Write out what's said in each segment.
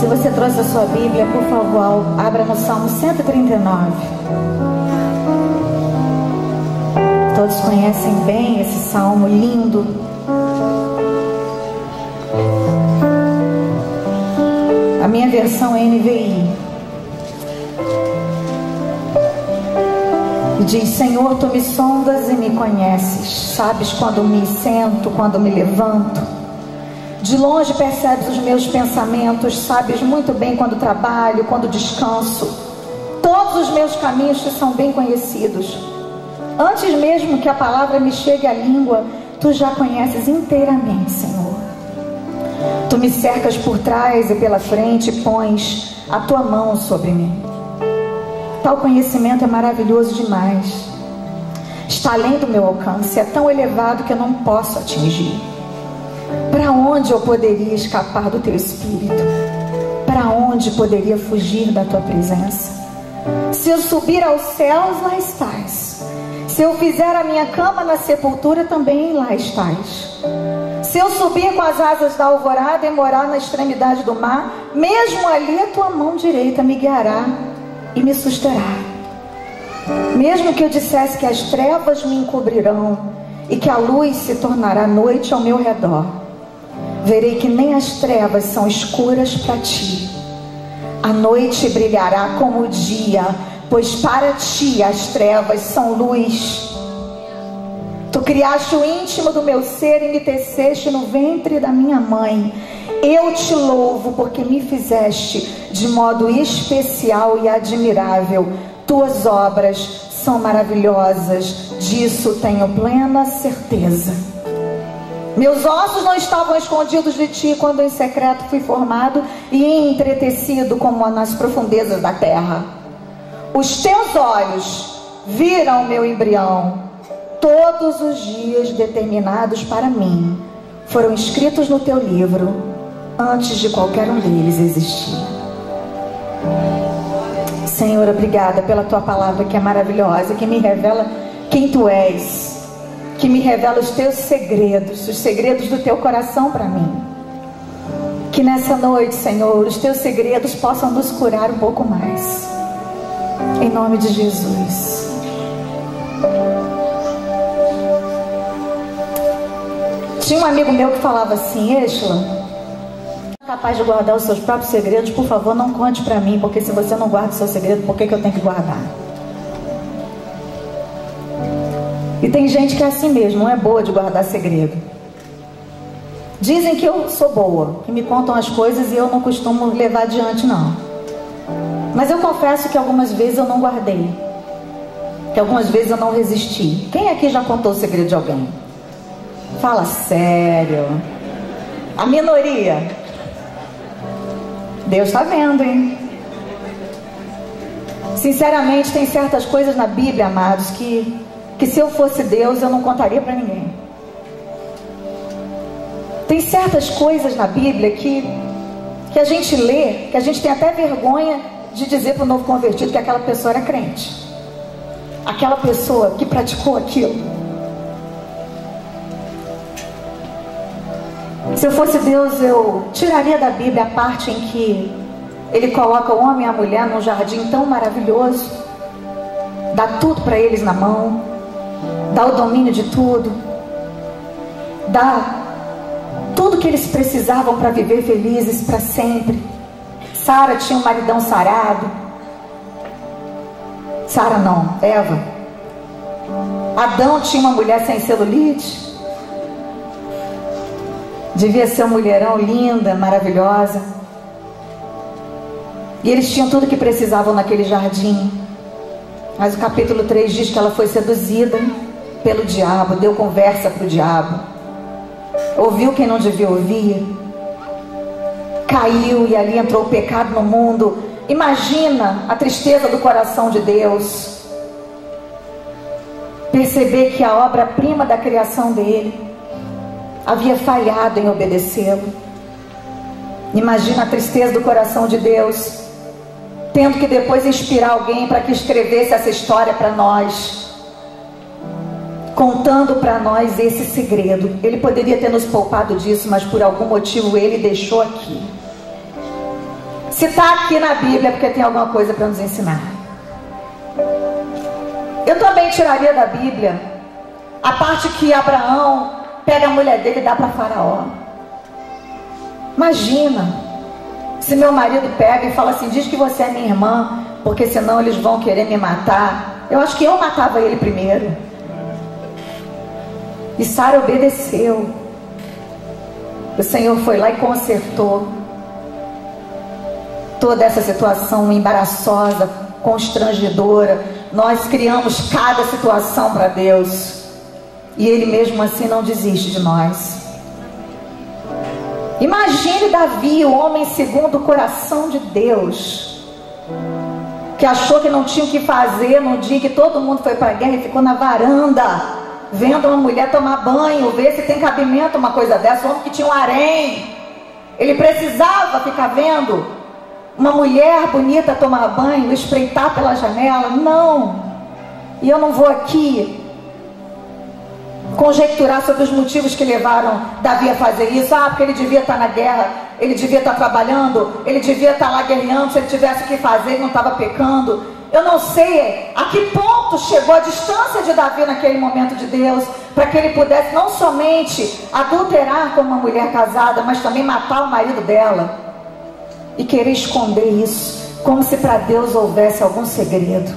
Se você trouxe a sua Bíblia, por favor, abra no Salmo 139. Todos conhecem bem esse salmo lindo. A minha versão é NVI. E diz: Senhor, tu me sondas e me conheces. Sabes quando me sento, quando me levanto. De longe percebes os meus pensamentos. Sabes muito bem quando trabalho, quando descanso. Todos os meus caminhos te são bem conhecidos. Antes mesmo que a palavra me chegue à língua, tu já conheces inteiramente, Senhor. Tu me cercas por trás e pela frente e pões a tua mão sobre mim. Tal conhecimento é maravilhoso demais. Está além do meu alcance, é tão elevado que eu não posso atingir. Para onde eu poderia escapar do teu Espírito? Para onde poderia fugir da tua presença? Se eu subir aos céus, lá estás. Se eu fizer a minha cama na sepultura, também lá estás. Se eu subir com as asas da alvorada e morar na extremidade do mar, mesmo ali a tua mão direita me guiará e me susterá. Mesmo que eu dissesse que as trevas me encobrirão e que a luz se tornará noite ao meu redor, verei que nem as trevas são escuras para ti. A noite brilhará como o dia, pois para ti as trevas são luz. Tu criaste o íntimo do meu ser e me teceste no ventre da minha mãe. Eu te louvo porque me fizeste de modo especial e admirável. Tuas obras são maravilhosas, disso tenho plena certeza. Meus ossos não estavam escondidos de ti quando em secreto fui formado e entretecido como nas profundezas da terra. Os teus olhos viram meu embrião. Todos os dias determinados para mim foram escritos no teu livro, antes de qualquer um deles existir. Senhor, obrigada pela tua palavra que é maravilhosa, que me revela quem tu és, que me revela os teus segredos, os segredos do teu coração para mim. Que nessa noite, Senhor, os teus segredos possam nos curar um pouco mais. Em nome de Jesus. Tinha um amigo meu que falava assim: Êxola, capaz de guardar os seus próprios segredos, por favor, não conte para mim, porque se você não guarda o seu segredo, por que eu tenho que guardar? E tem gente que é assim mesmo, não é boa de guardar segredo. Dizem que eu sou boa, que me contam as coisas e eu não costumo levar adiante, não. Mas eu confesso que algumas vezes eu não guardei, que algumas vezes eu não resisti. Quem aqui já contou o segredo de alguém? Fala sério. A minoria. Deus está vendo, hein? Sinceramente, tem certas coisas na Bíblia, amados, que se eu fosse Deus, eu não contaria para ninguém. Tem certas coisas na Bíblia que a gente lê, que a gente tem até vergonha de dizer para o novo convertido que aquela pessoa era crente. Aquela pessoa que praticou aquilo. Se eu fosse Deus, eu tiraria da Bíblia a parte em que Ele coloca o homem e a mulher num jardim tão maravilhoso, dá tudo para eles na mão, dá o domínio de tudo, dá tudo que eles precisavam para viver felizes para sempre. Sara tinha um maridão sarado. Sara não, Eva. Adão tinha uma mulher sem celulite. Devia ser uma mulherão linda, maravilhosa. E eles tinham tudo que precisavam naquele jardim. Mas o capítulo 3 diz que ela foi seduzida pelo diabo, deu conversa para o diabo, ouviu quem não devia ouvir, caiu e ali entrou o pecado no mundo. Imagina a tristeza do coração de Deus, perceber que a obra-prima da criação dele havia falhado em obedecê-lo. Imagina a tristeza do coração de Deus, tendo que depois inspirar alguém para que escrevesse essa história para nós, contando para nós esse segredo. Ele poderia ter nos poupado disso, mas por algum motivo ele deixou aqui. Se está aqui na Bíblia é porque tem alguma coisa para nos ensinar. Eu também tiraria da Bíblia a parte que Abraão pega a mulher dele e dá para Faraó. Imagina se meu marido pega e fala assim: diz que você é minha irmã, porque senão eles vão querer me matar. Eu acho que eu matava ele primeiro. E Sara obedeceu. O Senhor foi lá e consertou toda essa situação embaraçosa, constrangedora. Nós criamos cada situação para Deus, e Ele mesmo assim não desiste de nós. Imagine Davi, o homem segundo o coração de Deus, que achou que não tinha o que fazer no dia que todo mundo foi para a guerra e ficou na varanda vendo uma mulher tomar banho, ver se tem cabimento uma coisa dessa. Um homem que tinha um harém, ele precisava ficar vendo uma mulher bonita tomar banho, espreitar pela janela? Não. E eu não vou aqui conjecturar sobre os motivos que levaram Davi a fazer isso. Porque ele devia estar na guerra, ele devia estar trabalhando, ele devia estar lá guerreando. Se ele tivesse o que fazer, ele não estava pecando. Eu não sei a que ponto chegou a distância de Davi naquele momento de Deus, para que ele pudesse não somente adulterar com uma mulher casada, mas também matar o marido dela e querer esconder isso, como se para Deus houvesse algum segredo.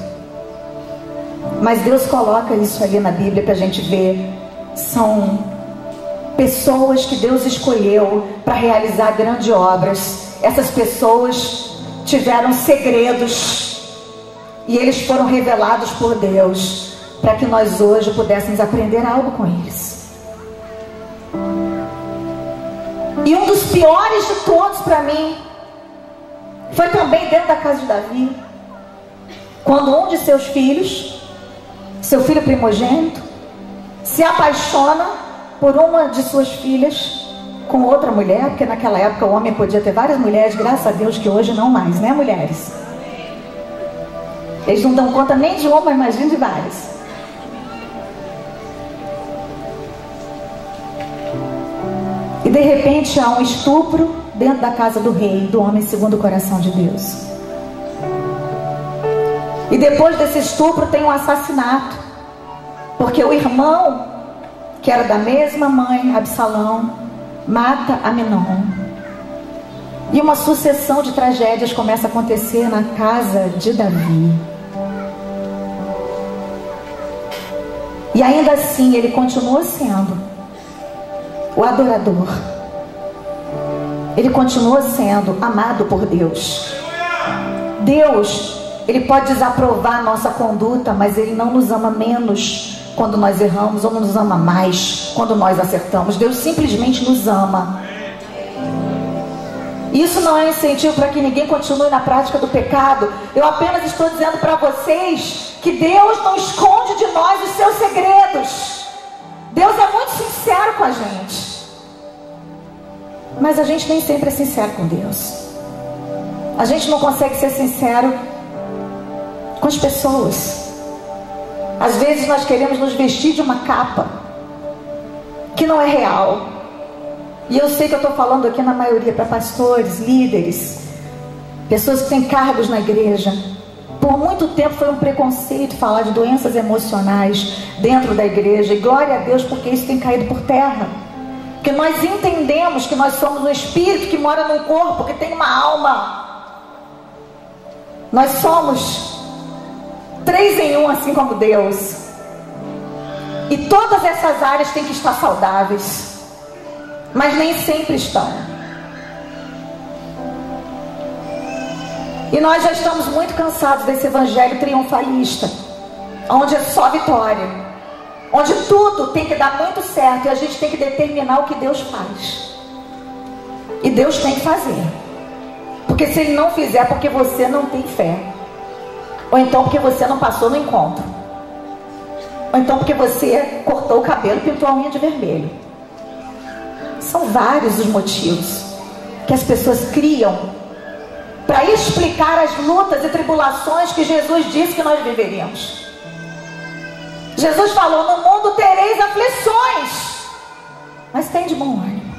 Mas Deus coloca isso ali na Bíblia para a gente ver. São pessoas que Deus escolheu para realizar grandes obras. Essas pessoas tiveram segredos e eles foram revelados por Deus, para que nós hoje pudéssemos aprender algo com eles. E um dos piores de todos para mim foi também dentro da casa de Davi, quando um de seus filhos, seu filho primogênito, se apaixona por uma de suas filhas com outra mulher, porque naquela época o homem podia ter várias mulheres, graças a Deus que hoje não mais, né, mulheres? Eles não dão conta nem de uma, imagina de várias. E de repente há um estupro dentro da casa do rei, do homem segundo o coração de Deus. E depois desse estupro tem um assassinato, porque o irmão, que era da mesma mãe, Absalão, mata Aminon. E uma sucessão de tragédias começa a acontecer na casa de Davi. E ainda assim ele continua sendo o adorador. Ele continua sendo amado por Deus. Deus, Ele pode desaprovar a nossa conduta, mas Ele não nos ama menos quando nós erramos, ou não nos ama mais quando nós acertamos. Deus simplesmente nos ama. Isso não é incentivo para que ninguém continue na prática do pecado. Eu apenas estou dizendo para vocês que Deus não esconde de nós os seus segredos. Deus é muito sincero com a gente, mas a gente nem sempre é sincero com Deus. A gente não consegue ser sincero com as pessoas. Às vezes nós queremos nos vestir de uma capa que não é real. E eu sei que eu estou falando aqui na maioria para pastores, líderes, pessoas que têm cargos na igreja. Por muito tempo foi um preconceito falar de doenças emocionais dentro da igreja. E glória a Deus, porque isso tem caído por terra. Porque nós entendemos que nós somos um espírito que mora num corpo, que tem uma alma. Nós somos 3 em 1, assim como Deus. E todas essas áreas têm que estar saudáveis, mas nem sempre estão. E nós já estamos muito cansados desse evangelho triunfalista, onde é só vitória, onde tudo tem que dar muito certo e a gente tem que determinar o que Deus faz. E Deus tem que fazer, porque se Ele não fizer é porque você não tem fé, ou então porque você não passou no encontro, ou então porque você cortou o cabelo e pintou a unha de vermelho. São vários os motivos que as pessoas criam para explicar as lutas e tribulações que Jesus disse que nós viveríamos. Jesus falou: no mundo tereis aflições, mas tem de bom ânimo.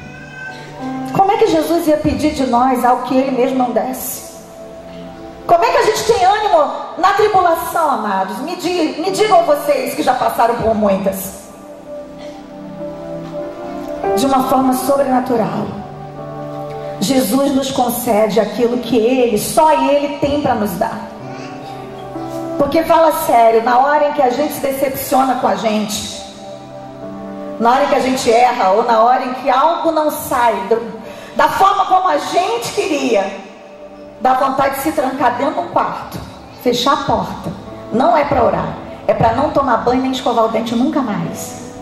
Como é que Jesus ia pedir de nós algo que Ele mesmo não desse? Como é que a gente tem ânimo na tribulação, amados? Me digam vocês que já passaram por muitas. De uma forma sobrenatural, Jesus nos concede aquilo que Ele, só Ele tem para nos dar. Porque fala sério, na hora em que a gente se decepciona com a gente, na hora em que a gente erra, ou na hora em que algo não sai da forma como a gente queria, dá vontade de se trancar dentro de um quarto, fechar a porta. Não é para orar, é para não tomar banho nem escovar o dente nunca mais,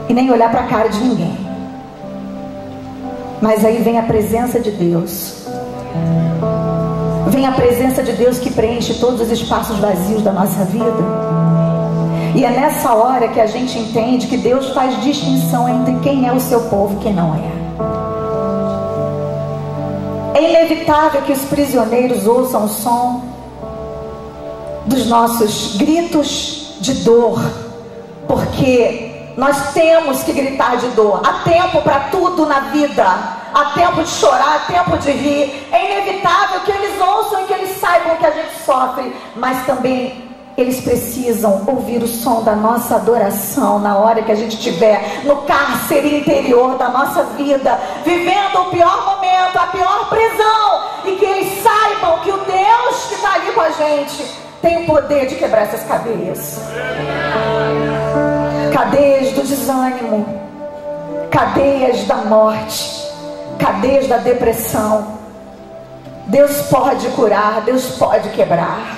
e nem olhar para a cara de ninguém. Mas aí vem a presença de Deus. Vem a presença de Deus que preenche todos os espaços vazios da nossa vida. E é nessa hora que a gente entende que Deus faz distinção entre quem é o seu povo e quem não é. É inevitável que os prisioneiros ouçam o som dos nossos gritos de dor, porque nós temos que gritar de dor. Há tempo para tudo na vida, há tempo de chorar, há tempo de rir. É inevitável que eles ouçam e que eles saibam que a gente sofre, mas também eles precisam ouvir o som da nossa adoração na hora que a gente estiver no cárcere interior da nossa vida, vivendo o pior momento, a pior prisão, e que eles saibam que o Deus que está ali com a gente tem o poder de quebrar essas cadeias. Cadeias do desânimo, cadeias da morte, cadeias da depressão. Deus pode curar, Deus pode quebrar.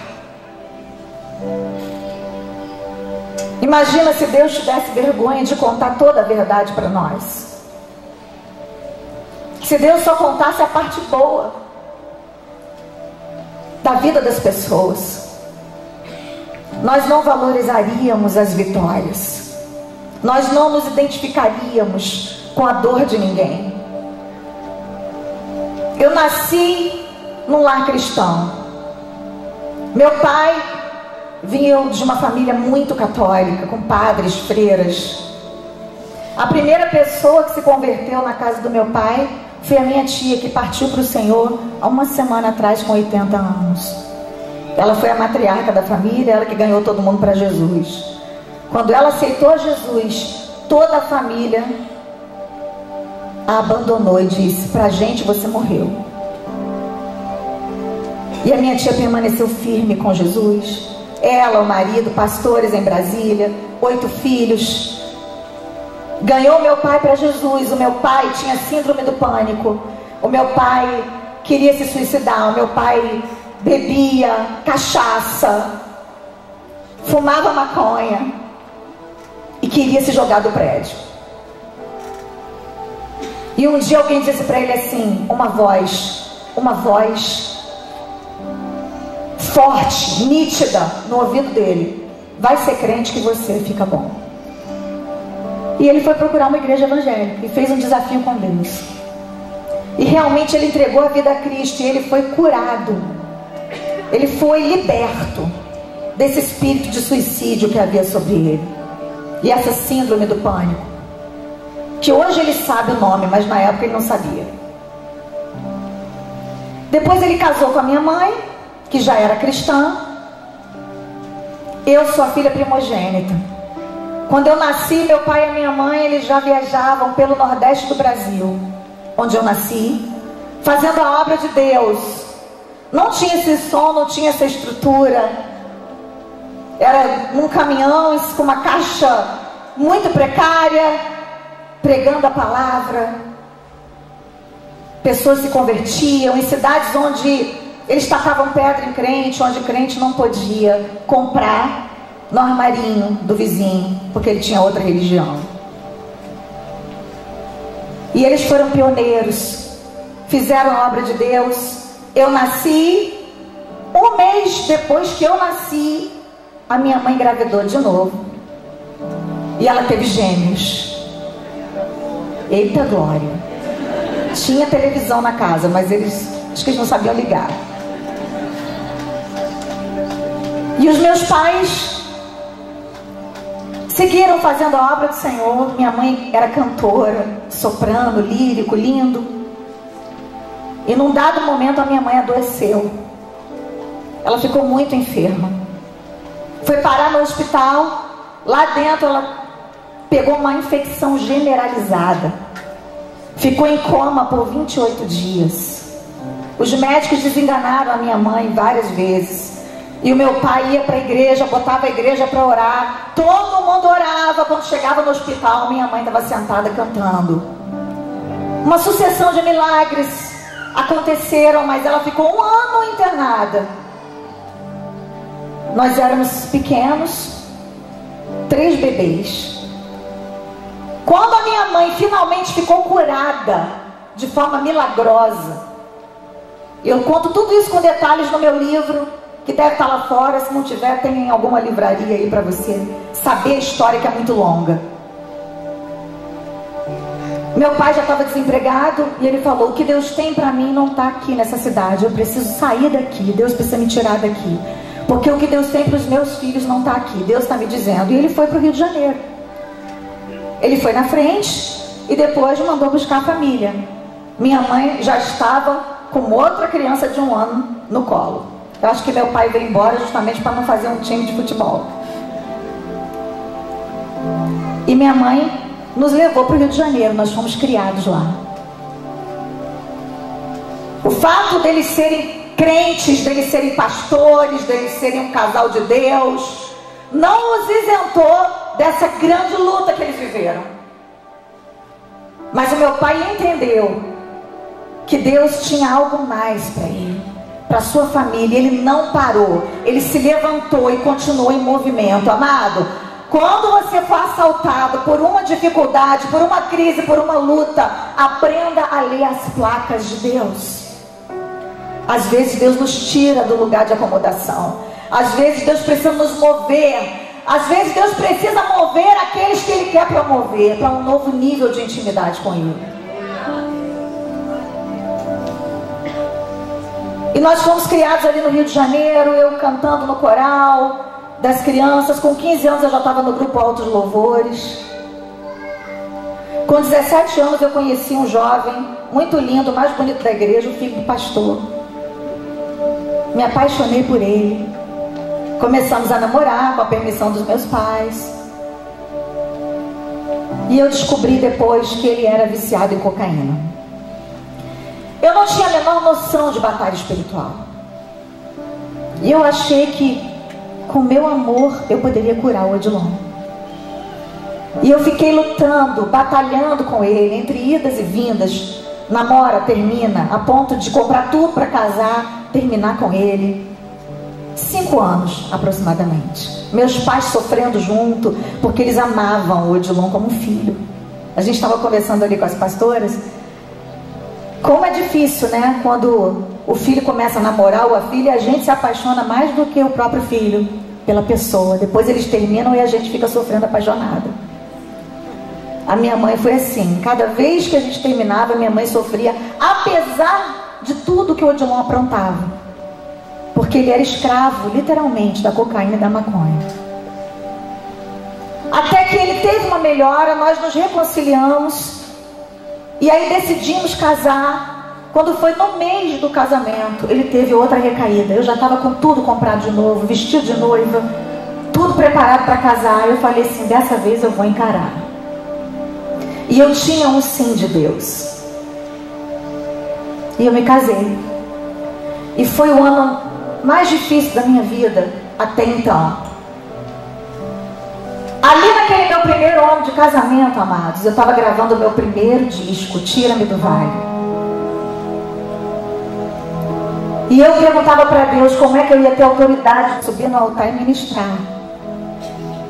Imagina se Deus tivesse vergonha de contar toda a verdade para nós. Se Deus só contasse a parte boa da vida das pessoas, nós não valorizaríamos as vitórias, nós não nos identificaríamos com a dor de ninguém. Eu nasci num lar cristão. Meu pai vinha de uma família muito católica, com padres, freiras. A primeira pessoa que se converteu na casa do meu pai foi a minha tia, que partiu para o Senhor há uma semana atrás, com 80 anos. Ela foi a matriarca da família, ela que ganhou todo mundo para Jesus. Quando ela aceitou Jesus, toda a família a abandonou e disse: pra gente você morreu. E a minha tia permaneceu firme com Jesus. Ela, o marido, pastores em Brasília, 8 filhos. Ganhou meu pai para Jesus. O meu pai tinha síndrome do pânico. O meu pai queria se suicidar. O meu pai bebia cachaça, fumava maconha e queria se jogar do prédio. E um dia alguém disse para ele assim, uma voz forte, nítida no ouvido dele: vai ser crente que você fica bom. E ele foi procurar uma igreja evangélica e fez um desafio com Deus. E realmente ele entregou a vida a Cristo, e ele foi curado. Ele foi liberto desse espírito de suicídio que havia sobre ele, e essa síndrome do pânico, que hoje ele sabe o nome, mas na época ele não sabia. Depois ele casou com a minha mãe, que já era cristã. Eu sou a filha primogênita. Quando eu nasci, meu pai e a minha mãe, eles já viajavam pelo Nordeste do Brasil, onde eu nasci, fazendo a obra de Deus. Não tinha esse som, não tinha essa estrutura. Era num caminhão com uma caixa muito precária, pregando a palavra. Pessoas se convertiam em cidades onde eles tacavam pedra em crente, onde crente não podia comprar no armarinho do vizinho, porque ele tinha outra religião. E eles foram pioneiros, fizeram a obra de Deus. Eu nasci, um mês depois que eu nasci, a minha mãe engravidou de novo, e ela teve gêmeos. Eita glória! Tinha televisão na casa, mas acho que eles não sabiam ligar. E os meus pais Seguiram fazendo a obra do Senhor. Minha mãe era cantora, soprano, lírico, lindo. E num dado momento a minha mãe adoeceu. Ela ficou muito enferma. Foi parar no hospital. Lá dentro ela pegou uma infecção generalizada. Ficou em coma por 28 dias. Os médicos desenganaram a minha mãe várias vezes. E o meu pai ia para a igreja, botava a igreja para orar. Todo mundo orava. Quando chegava no hospital, minha mãe estava sentada cantando. Uma sucessão de milagres aconteceram, mas ela ficou um ano internada. Nós éramos pequenos, 3 bebês. Quando a minha mãe finalmente ficou curada de forma milagrosa, eu conto tudo isso com detalhes no meu livro, que deve estar lá fora. Se não tiver, tem em alguma livraria aí para você saber a história, que é muito longa. Meu pai já estava desempregado e ele falou: o que Deus tem para mim não está aqui nessa cidade, eu preciso sair daqui, Deus precisa me tirar daqui, porque o que Deus tem para os meus filhos não está aqui, Deus está me dizendo. E ele foi para o Rio de Janeiro. Ele foi na frente e depois mandou buscar a família. Minha mãe já estava com outra criança de 1 ano no colo. Eu acho que meu pai veio embora justamente para não fazer um time de futebol. E minha mãe nos levou para o Rio de Janeiro. Nós fomos criados lá. O fato deles serem crentes, deles serem pastores, deles serem um casal de Deus, não os isentou dessa grande luta que eles viveram. Mas o meu pai entendeu que Deus tinha algo mais para ele, para sua família. Ele não parou, ele se levantou e continuou em movimento. Amado, quando você for assaltado por uma dificuldade, por uma crise, por uma luta, aprenda a ler as placas de Deus. Às vezes Deus nos tira do lugar de acomodação. Às vezes Deus precisa nos mover. Às vezes Deus precisa mover aqueles que Ele quer promover para um novo nível de intimidade com Ele. E nós fomos criados ali no Rio de Janeiro, eu cantando no coral das crianças. Com 15 anos eu já estava no grupo Altos Louvores. Com 17 anos eu conheci um jovem muito lindo, o mais bonito da igreja, o filho do pastor. Me apaixonei por ele. Começamos a namorar com a permissão dos meus pais. E eu descobri depois que ele era viciado em cocaína. Eu não tinha a menor noção de batalha espiritual. E eu achei que com meu amor eu poderia curar o Odilon. E eu fiquei lutando, batalhando com ele, entre idas e vindas. Namora, termina, a ponto de comprar tudo para casar, terminar com ele. 5 anos aproximadamente. Meus pais sofrendo junto, porque eles amavam o Odilon como um filho. A gente estava conversando ali com as pastoras. Como é difícil, né? Quando o filho começa a namorar ou a filha, a gente se apaixona mais do que o próprio filho pela pessoa. Depois eles terminam e a gente fica sofrendo apaixonada. A minha mãe foi assim. Cada vez que a gente terminava, minha mãe sofria, apesar de tudo que o Odilon aprontava. Porque ele era escravo, literalmente, da cocaína e da maconha. Até que ele teve uma melhora, nós nos reconciliamos. E aí decidimos casar. Quando foi no mês do casamento, ele teve outra recaída. Eu já estava com tudo comprado de novo, vestido de noiva, tudo preparado para casar. Eu falei assim, dessa vez eu vou encarar. E eu tinha um sim de Deus. E eu me casei. E foi o ano mais difícil da minha vida até então. Ali naquele meu primeiro ano de casamento, amados, eu estava gravando o meu primeiro disco, Tira-me do Vale. E eu perguntava para Deus como é que eu ia ter autoridade de subir no altar e ministrar,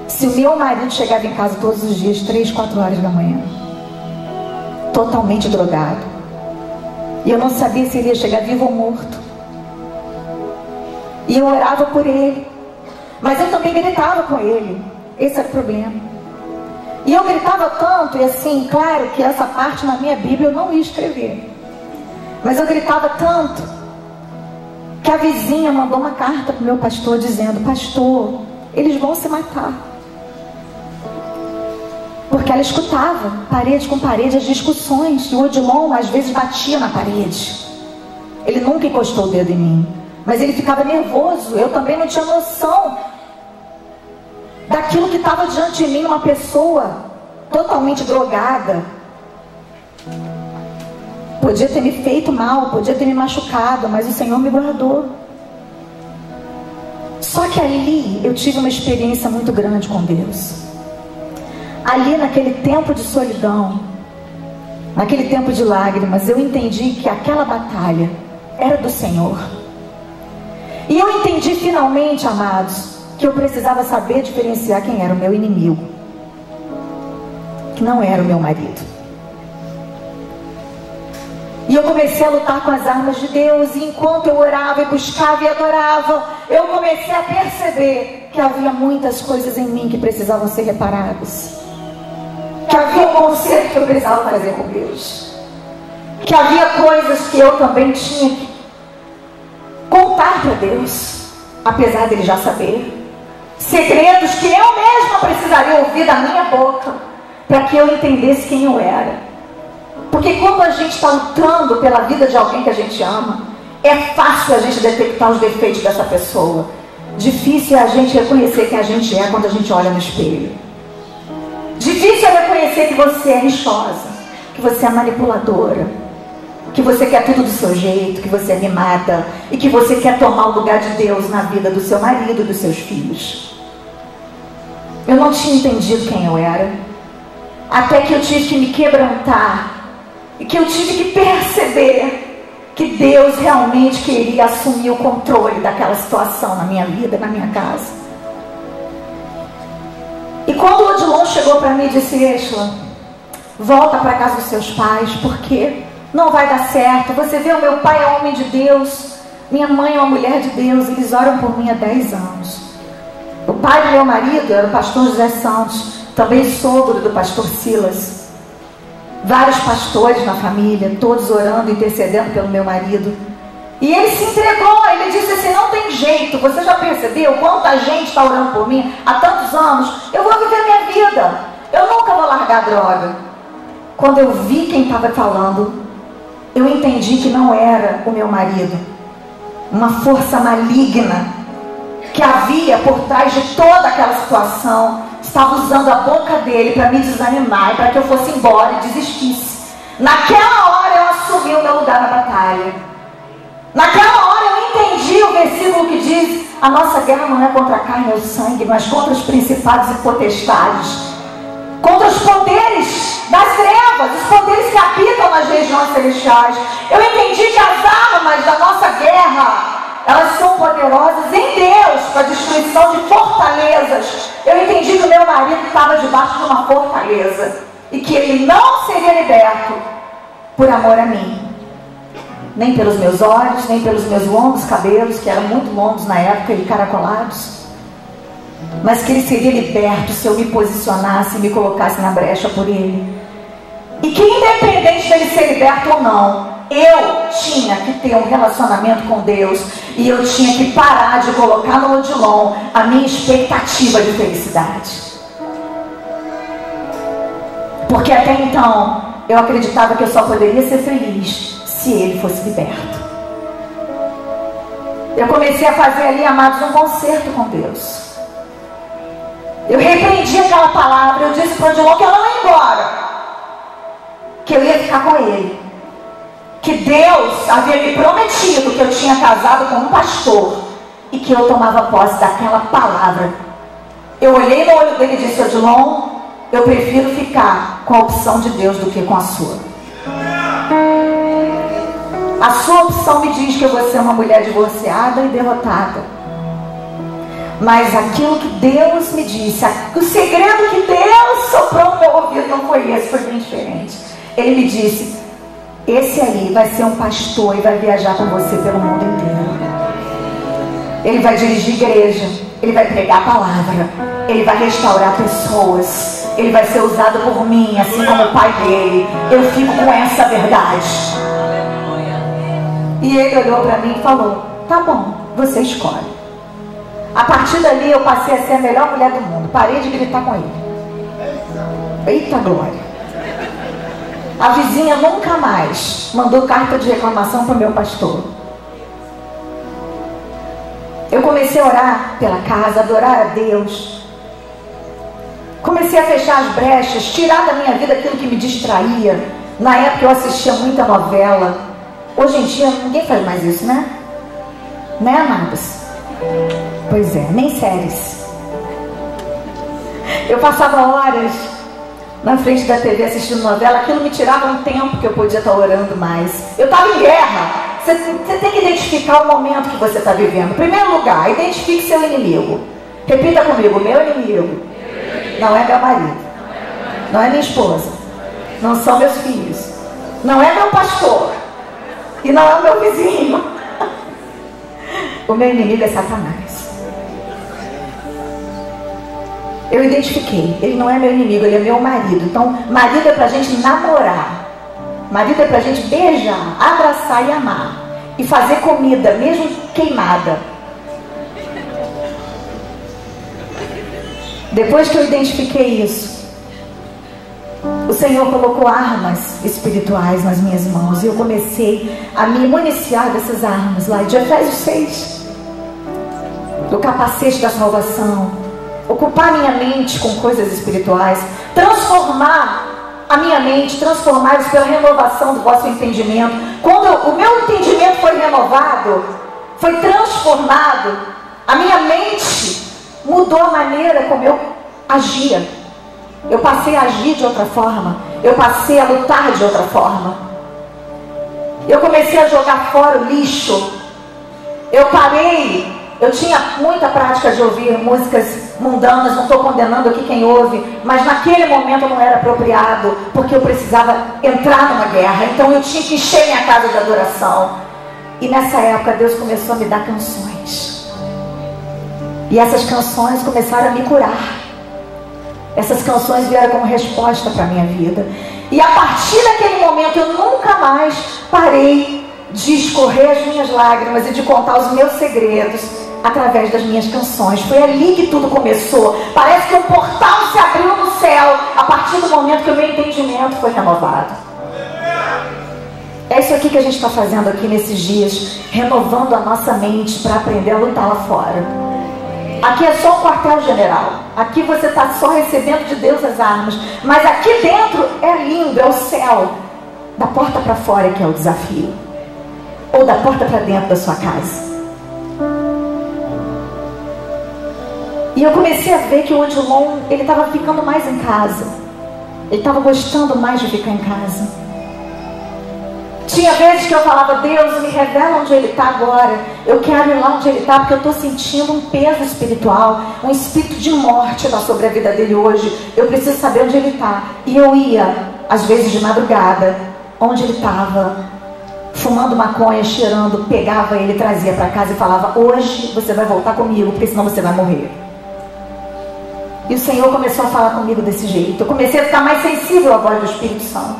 se o meu marido chegava em casa todos os dias, 3, 4 horas da manhã, totalmente drogado. E eu não sabia se ele ia chegar vivo ou morto. E eu orava por ele, mas eu também gritava com ele. Esse era o problema. E eu gritava tanto, e assim, claro que essa parte na minha Bíblia eu não ia escrever, mas eu gritava tanto que a vizinha mandou uma carta para o meu pastor dizendo: pastor, eles vão se matar. Porque ela escutava, parede com parede, as discussões. E o Odilon às vezes batia na parede. Ele nunca encostou o dedo em mim, mas ele ficava nervoso. Eu também não tinha noção daquilo que estava diante de mim, uma pessoa totalmente drogada. Podia ter me feito mal, podia ter me machucado, mas o Senhor me guardou. Só que ali eu tive uma experiência muito grande com Deus. Ali naquele tempo de solidão, naquele tempo de lágrimas, eu entendi que aquela batalha era do Senhor. E eu entendi finalmente, amados, que eu precisava saber diferenciar quem era o meu inimigo, que não era o meu marido. E eu comecei a lutar com as armas de Deus. E enquanto eu orava e buscava e adorava, eu comecei a perceber que havia muitas coisas em mim que precisavam ser reparadas, que havia um conserto que eu precisava fazer com Deus, que havia coisas que eu também tinha que contar para Deus, apesar dele já saber. Segredos que eu mesma precisaria ouvir da minha boca, para que eu entendesse quem eu era. Porque quando a gente está lutando pela vida de alguém que a gente ama, é fácil a gente detectar os defeitos dessa pessoa. Difícil é a gente reconhecer quem a gente é quando a gente olha no espelho. Difícil é reconhecer que você é rixosa, que você é manipuladora, que você quer tudo do seu jeito, que você é mimada e que você quer tomar o lugar de Deus na vida do seu marido e dos seus filhos. Eu não tinha entendido quem eu era, até que eu tive que me quebrantar e que eu tive que perceber que Deus realmente queria assumir o controle daquela situação na minha vida, na minha casa. E quando o Odilon chegou para mim e disse: Eshla, volta para casa dos seus pais, porque não vai dar certo. Você vê, o meu pai é homem de Deus, minha mãe é uma mulher de Deus, eles oram por mim há 10 anos. O pai do meu marido era o pastor José Santos, também sogro do pastor Silas. Vários pastores na família, todos orando, intercedendo pelo meu marido. E ele se entregou, ele disse assim: não tem jeito, você já percebeu quanta gente está orando por mim há tantos anos? Eu vou viver minha vida, eu nunca vou largar a droga. Quando eu vi quem estava falando, eu entendi que não era o meu marido, uma força maligna que havia por trás de toda aquela situação estava usando a boca dele para me desanimar e para que eu fosse embora e desistisse. Naquela hora eu assumi o meu lugar na batalha. Naquela hora eu entendi o versículo que diz: a nossa guerra não é contra a carne ou sangue, mas contra os principados e potestades, contra os poderes das trevas, os poderes que habitam nas regiões celestiais. Eu entendi que as armas da nossa guerra, elas são poderosas em Deus para a destruição de fortalezas. Eu entendi que o meu marido estava debaixo de uma fortaleza e que ele não seria liberto por amor a mim, nem pelos meus olhos, nem pelos meus longos cabelos, que eram muito longos na época e caracolados, mas que ele seria liberto se eu me posicionasse e me colocasse na brecha por ele. E que independente dele ser liberto ou não, eu tinha que ter um relacionamento com Deus, e eu tinha que parar de colocar no Odilon a minha expectativa de felicidade. Porque até então eu acreditava que eu só poderia ser feliz se ele fosse liberto. Eu comecei a fazer ali, amados, um concerto com Deus. Eu repreendi aquela palavra, eu disse para o Odilon que eu não ia embora, que eu ia ficar com ele, que Deus havia me prometido que eu tinha casado com um pastor e que eu tomava posse daquela palavra. Eu olhei no olho dele e disse: Odilon, eu prefiro ficar com a opção de Deus do que com a sua. A sua opção me diz que eu vou ser uma mulher divorciada e derrotada, mas aquilo que Deus me disse, o segredo que Deus soprou no meu ouvido não foi esse, foi bem diferente. Ele me disse: esse aí vai ser um pastor e vai viajar com você pelo mundo inteiro. Ele vai dirigir igreja, ele vai pregar a palavra, ele vai restaurar pessoas, ele vai ser usado por mim, assim como o pai dele. Eu fico com essa verdade. E ele olhou para mim e falou: tá bom, você escolhe. A partir dali eu passei a ser a melhor mulher do mundo. Parei de gritar com ele. Eita glória! A vizinha nunca mais mandou carta de reclamação para o meu pastor. Eu comecei a orar pela casa, adorar a Deus. Comecei a fechar as brechas, tirar da minha vida aquilo que me distraía. Na época eu assistia muita novela. Hoje em dia ninguém faz mais isso, né? Né, amados? Pois é, nem séries. Eu passava horas na frente da TV assistindo novela. Aquilo me tirava um tempo que eu podia estar orando mais. Eu estava em guerra. Você tem que identificar o momento que você está vivendo. Em primeiro lugar, identifique seu inimigo. Repita comigo: meu inimigo não é meu marido, não é minha esposa, não são meus filhos, não é meu pastor e não é o meu vizinho. O meu inimigo é Satanás. Eu identifiquei, ele não é meu inimigo, ele é meu marido. Então, marido é pra gente namorar, marido é pra gente beijar, abraçar e amar, e fazer comida, mesmo queimada. Depois que eu identifiquei isso, o Senhor colocou armas espirituais nas minhas mãos, e eu comecei a me municiar dessas armas lá de Efésios 6, do capacete da salvação, ocupar minha mente com coisas espirituais, transformar a minha mente, transformar isso pela renovação do vosso entendimento. Quando o meu entendimento foi renovado, foi transformado, a minha mente mudou a maneira como eu agia. Eu passei a agir de outra forma, eu passei a lutar de outra forma. Eu comecei a jogar fora o lixo. Eu parei. Eu tinha muita prática de ouvir músicas mundanas, não estou condenando aqui quem ouve, mas naquele momento não era apropriado, porque eu precisava entrar numa guerra, então eu tinha que encher minha casa de adoração. E nessa época Deus começou a me dar canções, e essas canções começaram a me curar. Essas canções vieram como resposta para a minha vida, e a partir daquele momento eu nunca mais parei de escorrer as minhas lágrimas e de contar os meus segredos através das minhas canções. Foi ali que tudo começou. Parece que um portal se abriu no céu a partir do momento que o meu entendimento foi renovado. É isso aqui que a gente está fazendo aqui nesses dias, renovando a nossa mente para aprender a lutar lá fora. Aqui é só um quartel-general. Aqui você está só recebendo de Deus as armas, mas aqui dentro é lindo, é o céu. Da porta para fora que é o desafio, ou da porta para dentro da sua casa. E eu comecei a ver que o Odilon, ele estava ficando mais em casa. Ele estava gostando mais de ficar em casa. Tinha vezes que eu falava: Deus, me revela onde ele está agora. Eu quero ir lá onde ele está, porque eu estou sentindo um peso espiritual, um espírito de morte lá sobre a vida dele hoje. Eu preciso saber onde ele está. E eu ia, às vezes de madrugada, onde ele estava, fumando maconha, cheirando, pegava ele, trazia para casa e falava: hoje você vai voltar comigo, porque senão você vai morrer. E o Senhor começou a falar comigo desse jeito. Eu comecei a ficar mais sensível à voz do Espírito Santo.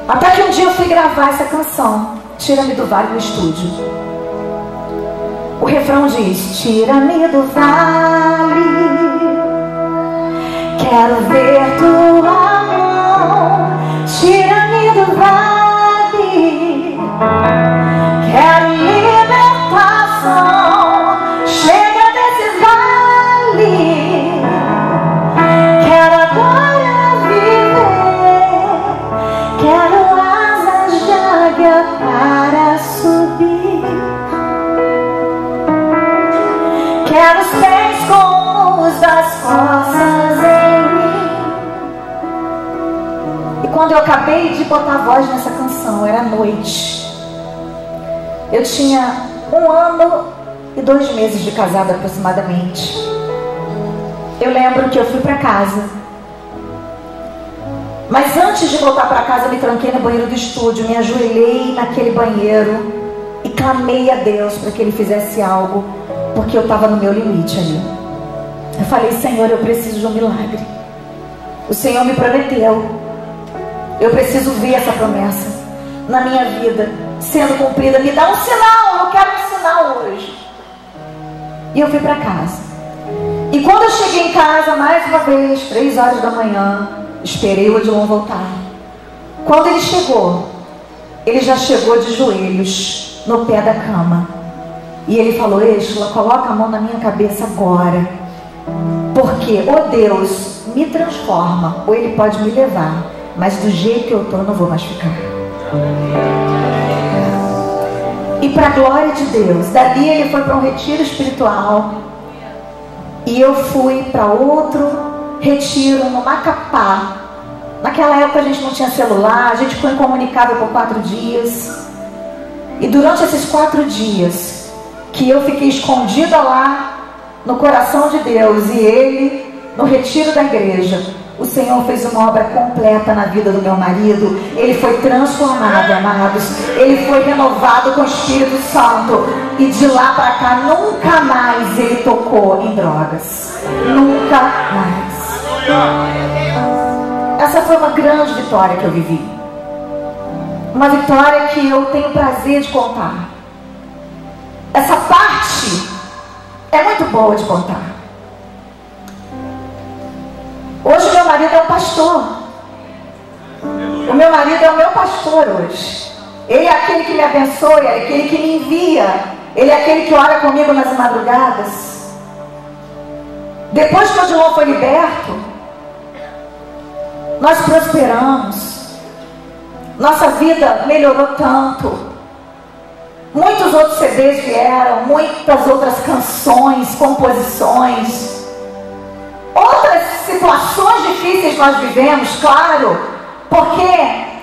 Até que um dia eu fui gravar essa canção, Tira-me do Vale, no estúdio. O refrão diz: tira-me do vale, quero ver tua mão. Tira-me do vale, quero libertação. Chega desse vale, quero agora viver. Quero asas de águia para subir. Quero os pés como os das costas em mim. E quando eu acabei de botar a voz nessa canção, era noite. Eu tinha 1 ano e 2 meses de casado aproximadamente. Eu lembro que eu fui para casa, mas antes de voltar para casa eu me tranquei no banheiro do estúdio, me ajoelhei naquele banheiro e clamei a Deus para que Ele fizesse algo, porque eu estava no meu limite ali. Eu falei: Senhor, eu preciso de um milagre. O Senhor me prometeu, eu preciso ver essa promessa na minha vida sendo cumprida. Me dá um sinal, eu quero um sinal hoje. E eu fui para casa. E quando eu cheguei em casa, mais uma vez, 3 horas da manhã, esperei o Odilon voltar. Quando ele chegou, ele já chegou de joelhos no pé da cama. E ele falou: Êxola, coloca a mão na minha cabeça agora, porque ou Deus me transforma, ou Ele pode me levar, mas do jeito que eu estou, eu não vou mais ficar. E para a glória de Deus, dali ele foi para um retiro espiritual, e eu fui para outro retiro no Macapá. Naquela época a gente não tinha celular, a gente foi incomunicável por 4 dias. E durante esses 4 dias que eu fiquei escondida lá no coração de Deus e ele no retiro da igreja, o Senhor fez uma obra completa na vida do meu marido. Ele foi transformado, amados. Ele foi renovado com o Espírito Santo. E de lá para cá, nunca mais ele tocou em drogas. Nunca mais. Essa foi uma grande vitória que eu vivi. Uma vitória que eu tenho prazer de contar. Essa parte é muito boa de contar. Hoje meu marido é um pastor. O meu marido é o meu pastor hoje. Ele é aquele que me abençoa, é aquele que me envia. Ele é aquele que ora comigo nas madrugadas. Depois que o Odilon foi liberto, nós prosperamos. Nossa vida melhorou tanto. Muitos outros CDs vieram, muitas outras canções, composições. Outras situações difíceis nós vivemos, claro, porque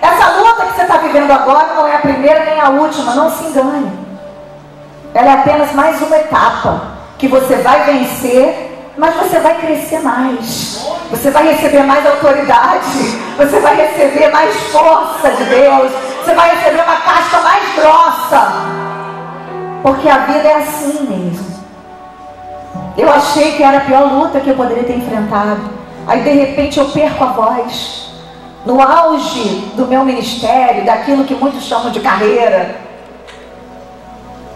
essa luta que você está vivendo agora não é a primeira nem a última, não se engane. Ela é apenas mais uma etapa que você vai vencer, mas você vai crescer mais. Você vai receber mais autoridade, você vai receber mais força de Deus, você vai receber uma casca mais grossa, porque a vida é assim mesmo. Eu achei que era a pior luta que eu poderia ter enfrentado. Aí de repente eu perco a voz. No auge do meu ministério, daquilo que muitos chamam de carreira,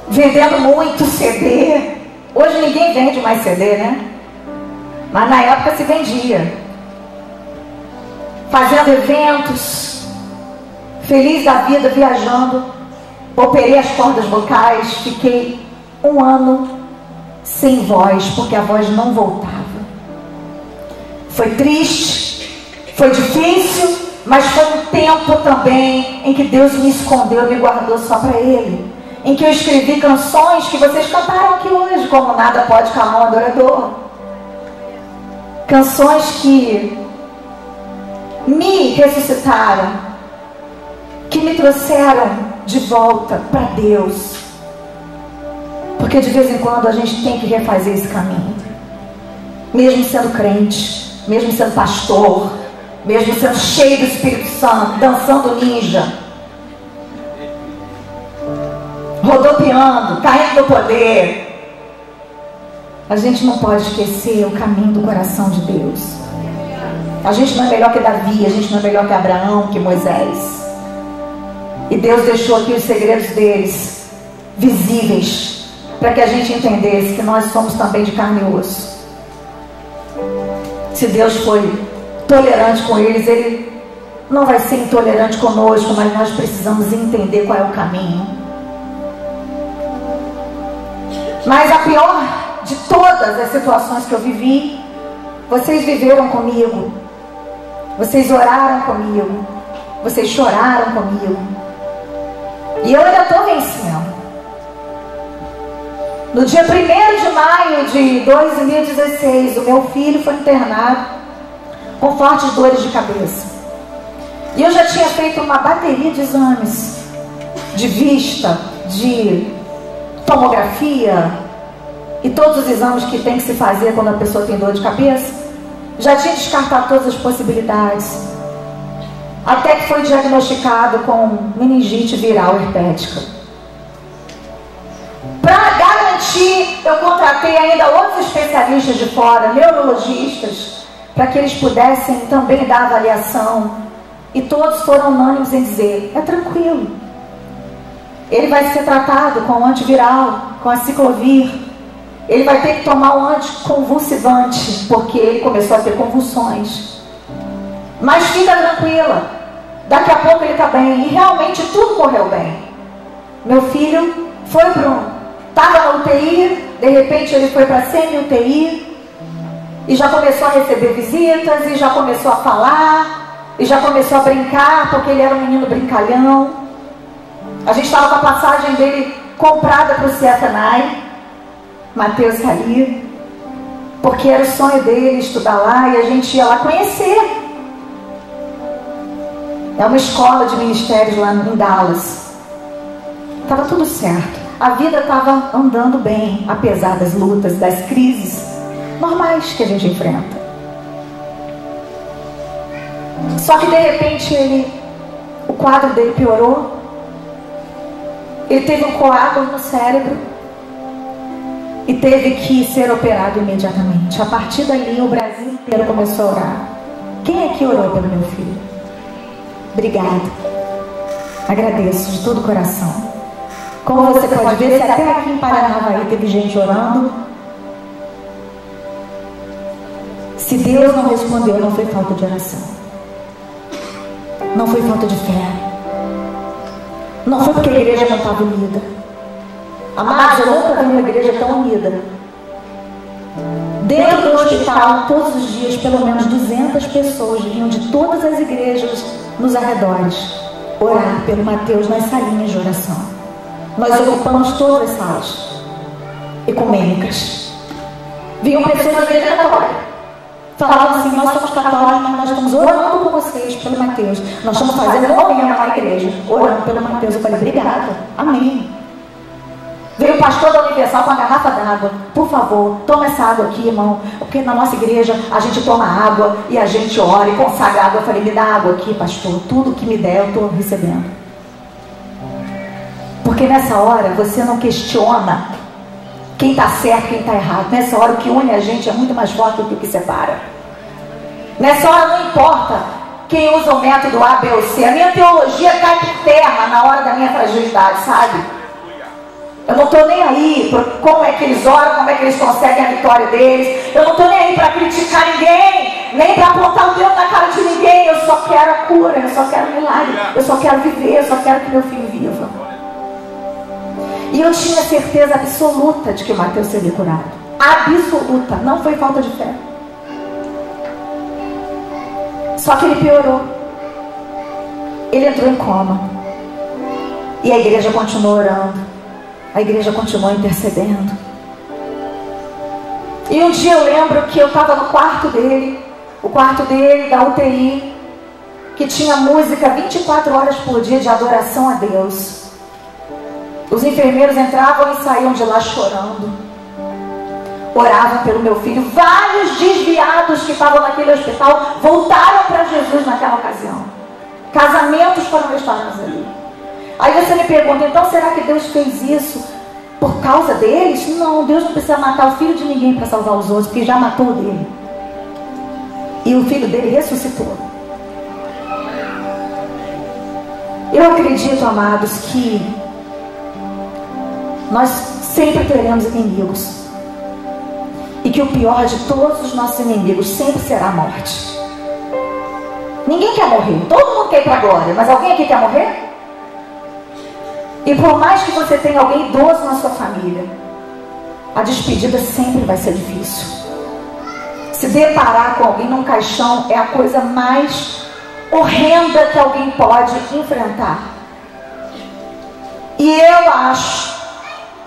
vendendo muito CD. Hoje ninguém vende mais CD, né? Mas na época se vendia. Fazendo eventos, feliz da vida, viajando. Operei as cordas vocais, fiquei 1 ano sem voz, porque a voz não voltava. Foi triste, foi difícil, mas foi um tempo também em que Deus me escondeu e me guardou só para Ele. Em que eu escrevi canções que vocês cantaram aqui hoje, como Nada Pode Calar um Adorador. Canções que me ressuscitaram, que me trouxeram de volta para Deus. Porque de vez em quando a gente tem que refazer esse caminho. Mesmo sendo crente, mesmo sendo pastor, mesmo sendo cheio do Espírito Santo, dançando ninja, rodopiando, caindo no poder, a gente não pode esquecer o caminho do coração de Deus. A gente não é melhor que Davi, a gente não é melhor que Abraão, que Moisés. E Deus deixou aqui os segredos deles visíveis, para que a gente entendesse que nós somos também de carne e osso. Se Deus foi tolerante com eles, Ele não vai ser intolerante conosco, mas nós precisamos entender qual é o caminho. Mas a pior de todas as situações que eu vivi, vocês viveram comigo, vocês oraram comigo, vocês choraram comigo, e eu ainda estou vencendo. No dia 1º de maio de 2016, o meu filho foi internado com fortes dores de cabeça. E eu já tinha feito uma bateria de exames, de vista, de tomografia, e todos os exames que tem que se fazer quando a pessoa tem dor de cabeça. Já tinha descartado todas as possibilidades. Até que foi diagnosticado com meningite viral herpética. Para garantir, eu contratei ainda outros especialistas de fora, neurologistas, para que eles pudessem também dar avaliação. E todos foram unânimes em dizer: é tranquilo. Ele vai ser tratado com antiviral, com a ciclovir. Ele vai ter que tomar um anticonvulsivante, porque ele começou a ter convulsões. Mas fica tranquila, daqui a pouco ele está bem. E realmente tudo correu bem. Meu filho estava na UTI, de repente ele foi para semi-UTI, e já começou a receber visitas, e já começou a falar, e já começou a brincar, porque ele era um menino brincalhão. A gente estava com a passagem dele comprada para o Ciatanai, Mateus Cali, porque era o sonho dele estudar lá, e a gente ia lá conhecer. É uma escola de ministérios lá em Dallas. Estava tudo certo. A vida estava andando bem, apesar das lutas, das crises normais que a gente enfrenta. Só que de repente o quadro dele piorou. Ele teve um coágulo no cérebro e teve que ser operado imediatamente. A partir dali o Brasil inteiro começou a orar. Quem é que orou pelo meu filho? Obrigada. Agradeço de todo o coração. Como você pode ver, se até aqui em Paranavaí teve gente orando, se Deus não respondeu, não foi falta de oração, não foi falta de fé, não foi porque a igreja não estava unida. Amados, eu nunca vi uma igreja tão unida. Dentro do hospital, todos os dias, pelo menos 200 pessoas vinham de todas as igrejas nos arredores orar pelo Mateus nas salinhas de oração. Nós ocupamos todas as salas ecumênicas. Vinham pessoas da igreja católica, falavam assim: nós somos católicos, mas nós estamos orando por vocês, pelo Mateus. Nós estamos fazendo novena na igreja, orando pelo Mateus. Eu falei: obrigada, amém. Veio o pastor da Universal com a garrafa d'água. Por favor, toma essa água aqui, irmão, porque na nossa igreja a gente toma água e a gente ora e consagra água. Eu falei: me dá água aqui, pastor, tudo que me der eu estou recebendo. Porque nessa hora você não questiona quem está certo, quem está errado. Nessa hora o que une a gente é muito mais forte do que o que separa. Nessa hora não importa quem usa o método A, B ou C. A minha teologia cai por terra na hora da minha fragilidade, sabe? Eu não estou nem aí para como é que eles oram, como é que eles conseguem a vitória deles. Eu não estou nem aí para criticar ninguém, nem para apontar o dedo na cara de ninguém. Eu só quero a cura, eu só quero milagre, eu só quero viver, eu só quero que meu filho viva. E eu tinha certeza absoluta de que o Mateus seria curado. Absoluta, não foi falta de fé. Só que ele piorou. Ele entrou em coma. E a igreja continuou orando. A igreja continuou intercedendo. E um dia eu lembro que eu estava no quarto dele, o quarto dele da UTI, que tinha música 24 horas por dia de adoração a Deus. Os enfermeiros entravam e saíam de lá chorando. Oravam pelo meu filho. Vários desviados que estavam naquele hospital voltaram para Jesus naquela ocasião. Casamentos foram restaurados ali. Aí você me pergunta: então será que Deus fez isso por causa deles? Não, Deus não precisa matar o filho de ninguém para salvar os outros, porque já matou o dele. E o filho dele ressuscitou. Eu acredito, amados, que nós sempre teremos inimigos, e que o pior de todos os nossos inimigos sempre será a morte. Ninguém quer morrer, todo mundo quer ir para a glória, mas alguém aqui quer morrer? E por mais que você tenha alguém idoso na sua família, a despedida sempre vai ser difícil. Se deparar com alguém num caixão é a coisa mais horrenda que alguém pode enfrentar. E eu acho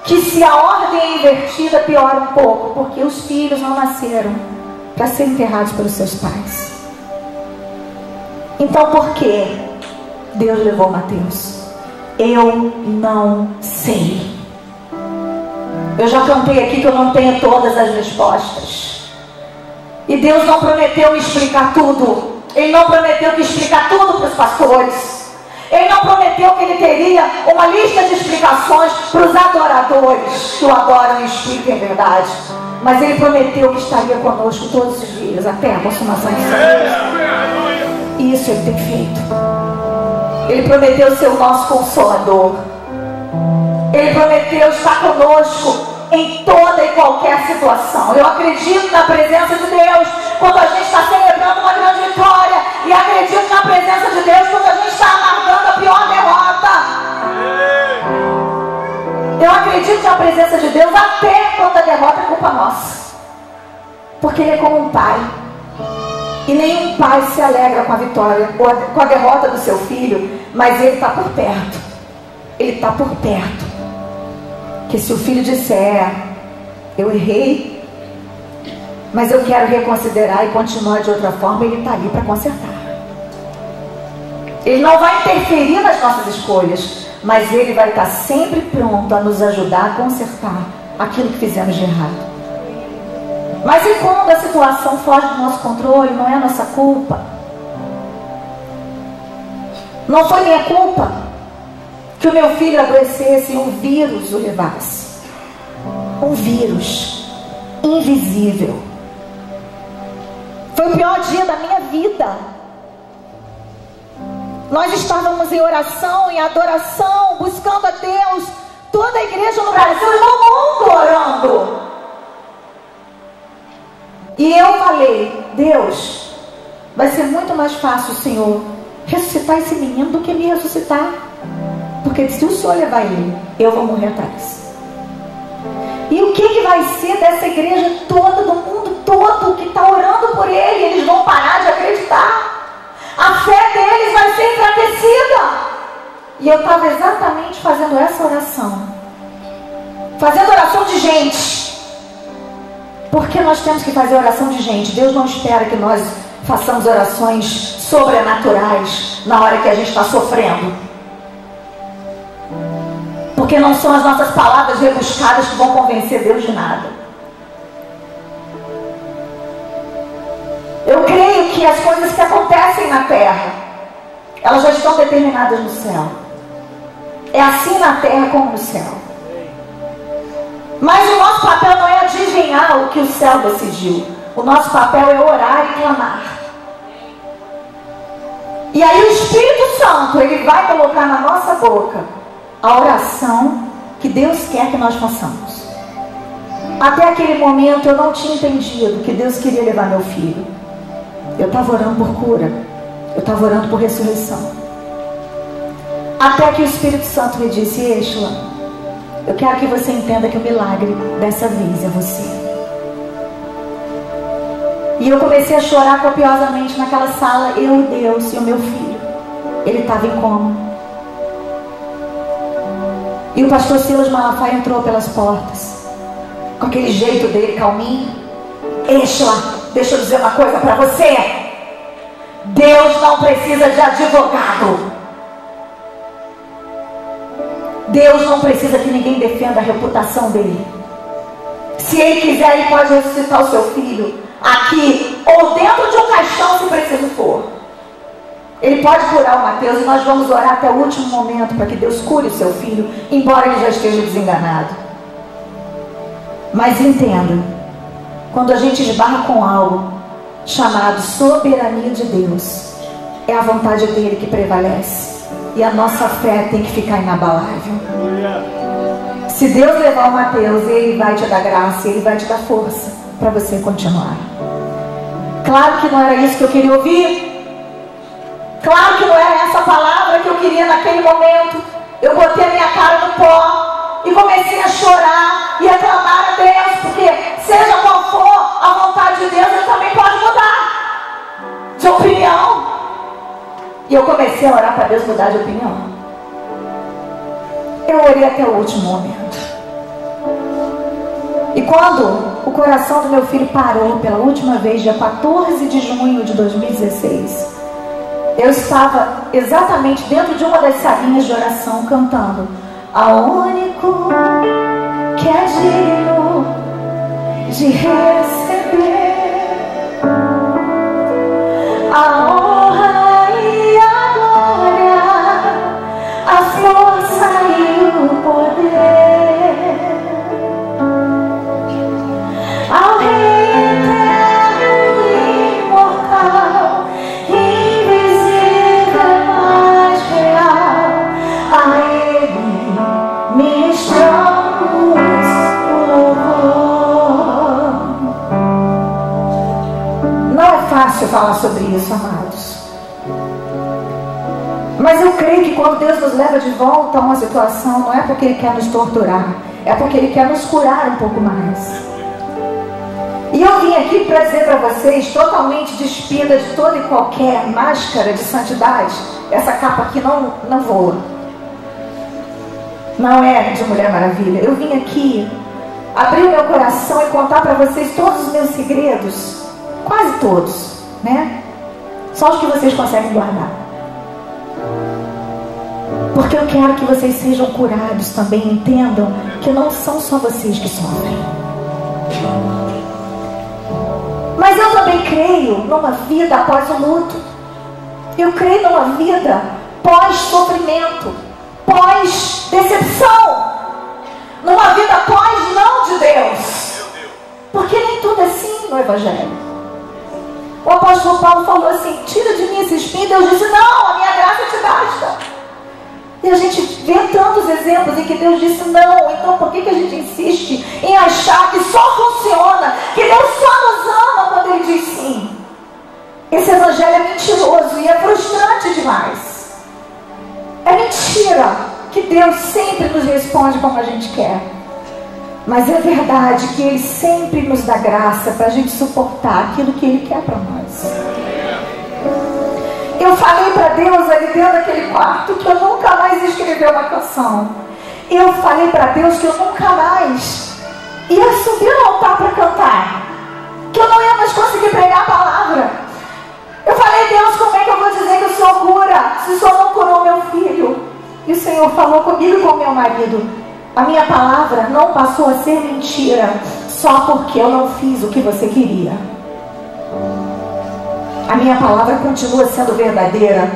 que se a ordem é invertida, piora um pouco, porque os filhos não nasceram para serem enterrados pelos seus pais. Então por que Deus levou Mateus? Eu não sei. Eu já cantei aqui que eu não tenho todas as respostas. E Deus não prometeu me explicar tudo. Ele não prometeu que explicar tudo para os pastores. Ele não prometeu que ele teria uma lista de explicações para os adoradores que o adoram e explicam em verdade. Mas ele prometeu que estaria conosco todos os dias, até a consumação dos séculos. E isso ele tem feito. Ele prometeu ser o nosso consolador. Ele prometeu estar conosco em toda e qualquer situação. Eu acredito na presença de Deus quando a gente está celebrando uma grande vitória, e acredito na presença de Deus quando a gente está amargando a pior derrota. Eu acredito na presença de Deus até quando a derrota é culpa nossa, porque Ele é como um pai, e nenhum pai se alegra com a vitória ou com a derrota do seu filho, mas Ele está por perto. Ele está por perto. Que se o filho disser: eu errei, mas eu quero reconsiderar e continuar de outra forma, Ele está ali para consertar. Ele não vai interferir nas nossas escolhas, mas Ele vai estar sempre pronto a nos ajudar a consertar aquilo que fizemos de errado. Mas e quando a situação foge do nosso controle? Não é a nossa culpa. Não foi minha culpa que o meu filho adoecesse e um vírus o levasse. Um vírus invisível. Foi o pior dia da minha vida. Nós estávamos em oração, em adoração, buscando a Deus. Toda a igreja no Brasil e no mundo orando. E eu falei: Deus, vai ser muito mais fácil, Senhor, ressuscitar esse menino do que me ressuscitar. Porque se o Senhor levar ele, eu vou morrer atrás. E o que vai ser dessa igreja toda, do mundo todo, que está orando por ele? Eles vão parar de acreditar. A fé deles vai ser enfraquecida. E eu estava exatamente fazendo essa oração. Fazendo oração de gente. Porque nós temos que fazer oração de gente. Deus não espera que nós façamos orações sobrenaturais na hora que a gente está sofrendo. Porque não são as nossas palavras rebuscadas que vão convencer Deus de nada. Eu creio que as coisas que acontecem na terra, elas já estão determinadas no céu. É assim na terra como no céu. Mas o nosso papel não é adivinhar o que o céu decidiu. O nosso papel é orar e clamar. E aí o Espírito Santo, Ele vai colocar na nossa boca a oração que Deus quer que nós façamos. Até aquele momento eu não tinha entendido que Deus queria levar meu filho. Eu estava orando por cura. Eu estava orando por ressurreição. Até que o Espírito Santo me disse: Êxola, eu quero que você entenda que o milagre dessa vez é você. E eu comecei a chorar copiosamente naquela sala, eu e Deus e o meu filho. Ele estava em coma. E o pastor Silas Malafaia entrou pelas portas, com aquele jeito dele, calminho. Êxola, deixa eu dizer uma coisa para você. Deus não precisa de advogado. Deus não precisa que ninguém defenda a reputação dele. Se Ele quiser, Ele pode ressuscitar o seu filho aqui, ou dentro de um caixão, se preciso for. Ele pode curar o Mateus, e nós vamos orar até o último momento para que Deus cure o seu filho, embora ele já esteja desenganado. Mas entenda, quando a gente esbarra com algo chamado soberania de Deus, é a vontade dele que prevalece, e a nossa fé tem que ficar inabalável. Se Deus levar o Mateus, Ele vai te dar graça, Ele vai te dar força para você continuar. Claro que não era isso que eu queria ouvir. Claro que não era essa palavra que eu queria naquele momento. Eu botei a minha cara no pó e comecei a chorar e a clamar a Deus, porque seja qual for a vontade de Deus, Ele também pode mudar de opinião. E eu comecei a orar para Deus mudar de opinião. Eu orei até o último momento. E quando o coração do meu filho parou pela última vez, dia 14 de junho de 2016, eu estava exatamente dentro de uma das salinhas de oração cantando: ao único que é digno de receber a honra e a glória, a força e o poder, ao Rei eterno e imortal, invisível, mais real, a Ele ministramos o falar sobre isso, amados. Mas eu creio que quando Deus nos leva de volta a uma situação, não é porque Ele quer nos torturar, é porque Ele quer nos curar um pouco mais. E eu vim aqui para dizer para vocês, totalmente despida de toda e qualquer máscara de santidade, essa capa aqui não voa. Não é de Mulher Maravilha. Eu vim aqui abrir o meu coração e contar para vocês todos os meus segredos, quase todos, né? Só os que vocês conseguem guardar. Porque eu quero que vocês sejam curados também, entendam que não são só vocês que sofrem. Mas eu também creio numa vida após o luto. Eu creio numa vida pós-sofrimento, pós-decepção, numa vida pós-não de Deus. Porque nem tudo é assim no Evangelho. O apóstolo Paulo falou assim: tira de mim esse espinho. Deus disse: não, a minha graça te basta. E a gente vê tantos exemplos em que Deus disse não. Então por que a gente insiste em achar que só funciona, que Deus só nos ama quando Ele diz sim? Esse evangelho é mentiroso e é frustrante demais. É mentira que Deus sempre nos responde como a gente quer. Mas é verdade que Ele sempre nos dá graça para a gente suportar aquilo que Ele quer para nós. Eu falei para Deus ali dentro daquele quarto que eu nunca mais ia escrever uma canção. Eu falei para Deus que eu nunca mais ia subir no altar para cantar, que eu não ia mais conseguir pregar a palavra. Eu falei: Deus, como é que eu vou dizer que o Senhor cura se o Senhor não curou meu filho? E o Senhor falou comigo e com meu marido: a minha palavra não passou a ser mentira só porque eu não fiz o que você queria. A minha palavra continua sendo verdadeira.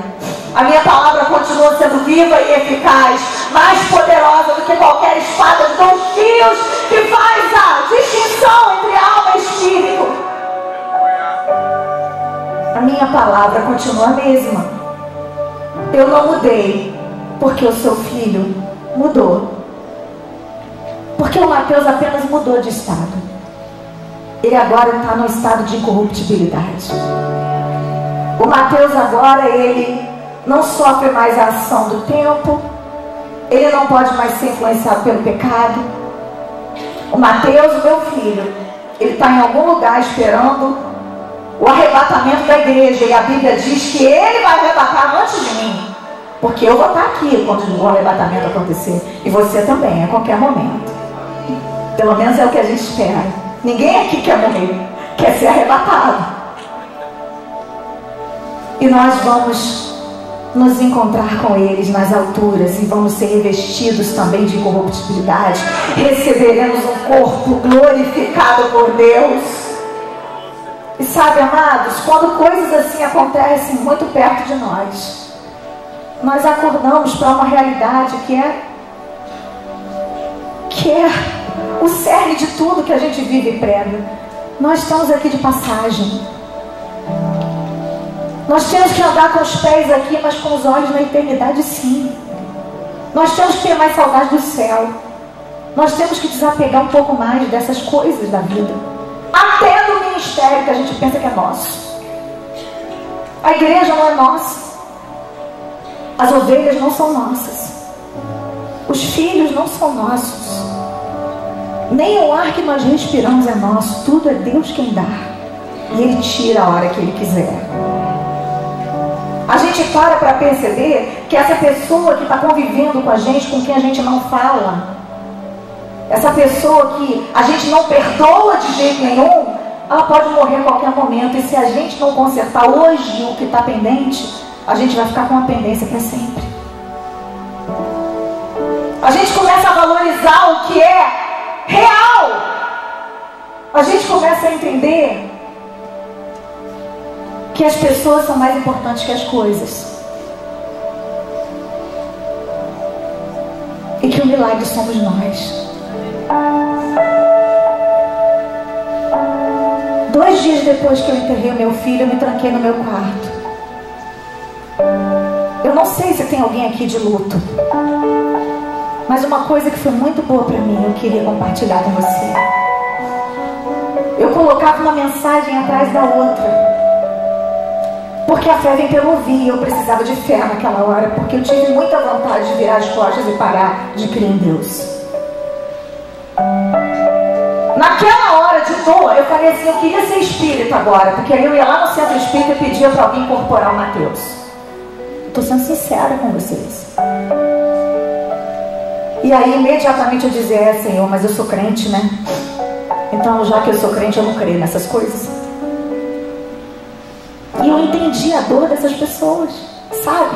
A minha palavra continua sendo viva e eficaz, mais poderosa do que qualquer espada de 2 fios que faz a distinção entre alma e espírito. A minha palavra continua a mesma. Eu não mudei porque o seu filho mudou. Porque o Mateus apenas mudou de estado. Ele agora está no estado de incorruptibilidade. O Mateus agora, ele não sofre mais a ação do tempo. Ele não pode mais ser influenciado pelo pecado. O Mateus, o meu filho, ele está em algum lugar esperando o arrebatamento da igreja. E a Bíblia diz que ele vai arrebatar antes de mim. Porque eu vou estar aqui quando o arrebatamento acontecer. E você também, a qualquer momento. Pelo menos é o que a gente espera. Ninguém aqui quer morrer, quer ser arrebatado. E nós vamos nos encontrar com eles nas alturas e vamos ser revestidos também de incorruptibilidade. Receberemos um corpo glorificado por Deus. E sabe, amados, quando coisas assim acontecem muito perto de nós acordamos para uma realidade que é o cerne de tudo que a gente vive e prega. Nós estamos aqui de passagem. Nós temos que andar com os pés aqui, mas com os olhos na eternidade, sim. Nós temos que ter mais saudade do céu. Nós temos que desapegar um pouco mais dessas coisas da vida, até do ministério que a gente pensa que é nosso. A igreja não é nossa. As ovelhas não são nossas. Os filhos não são nossos. Nem o ar que nós respiramos é nosso. Tudo é Deus quem dá. E Ele tira a hora que Ele quiser. A gente para perceber que essa pessoa que está convivendo com a gente, com quem a gente não fala, essa pessoa que a gente não perdoa de jeito nenhum, ela pode morrer a qualquer momento. E se a gente não consertar hoje o que está pendente, a gente vai ficar com uma pendência para sempre. A gente começa a valorizar o que é real. A gente começa a entender que as pessoas são mais importantes que as coisas. E que o milagre somos nós. 2 dias depois que eu enterrei o meu filho, eu me tranquei no meu quarto. Eu não sei se tem alguém aqui de luto, mas uma coisa que foi muito boa para mim, eu queria compartilhar com você. Eu colocava uma mensagem atrás da outra. Porque a fé vem pelo ouvir. Eu precisava de fé naquela hora, porque eu tive muita vontade de virar as costas e parar de crer em Deus. Naquela hora de dor, eu falei assim, eu queria ser espírita agora, porque aí eu ia lá no centro espírita e pedia para alguém incorporar o Mateus. Estou sendo sincera com vocês. E aí imediatamente eu dizia, Senhor, mas eu sou crente, né? Então já que eu sou crente, eu não creio nessas coisas. E eu entendi a dor dessas pessoas, sabe?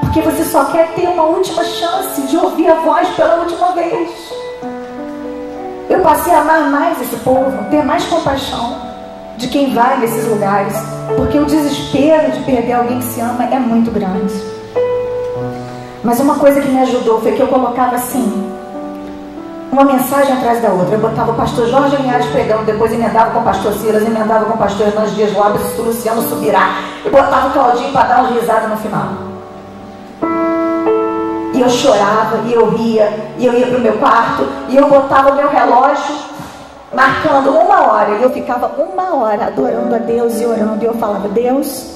Porque você só quer ter uma última chance de ouvir a voz pela última vez. Eu passei a amar mais esse povo, ter mais compaixão de quem vai nesses lugares, porque o desespero de perder alguém que se ama é muito grande. Mas uma coisa que me ajudou foi que eu colocava assim, uma mensagem atrás da outra. Eu botava o pastor Jorge Linhares pregando, depois emendava com o pastor Silas, emendava com o pastor Hernandes Dias Lopes, o Luciano Subirá, e botava o Claudinho para dar uma risada no final. E eu chorava, e eu ria, e eu ia para o meu quarto, e eu botava o meu relógio marcando 1 hora, e eu ficava 1 hora adorando a Deus e orando, e eu falava, Deus,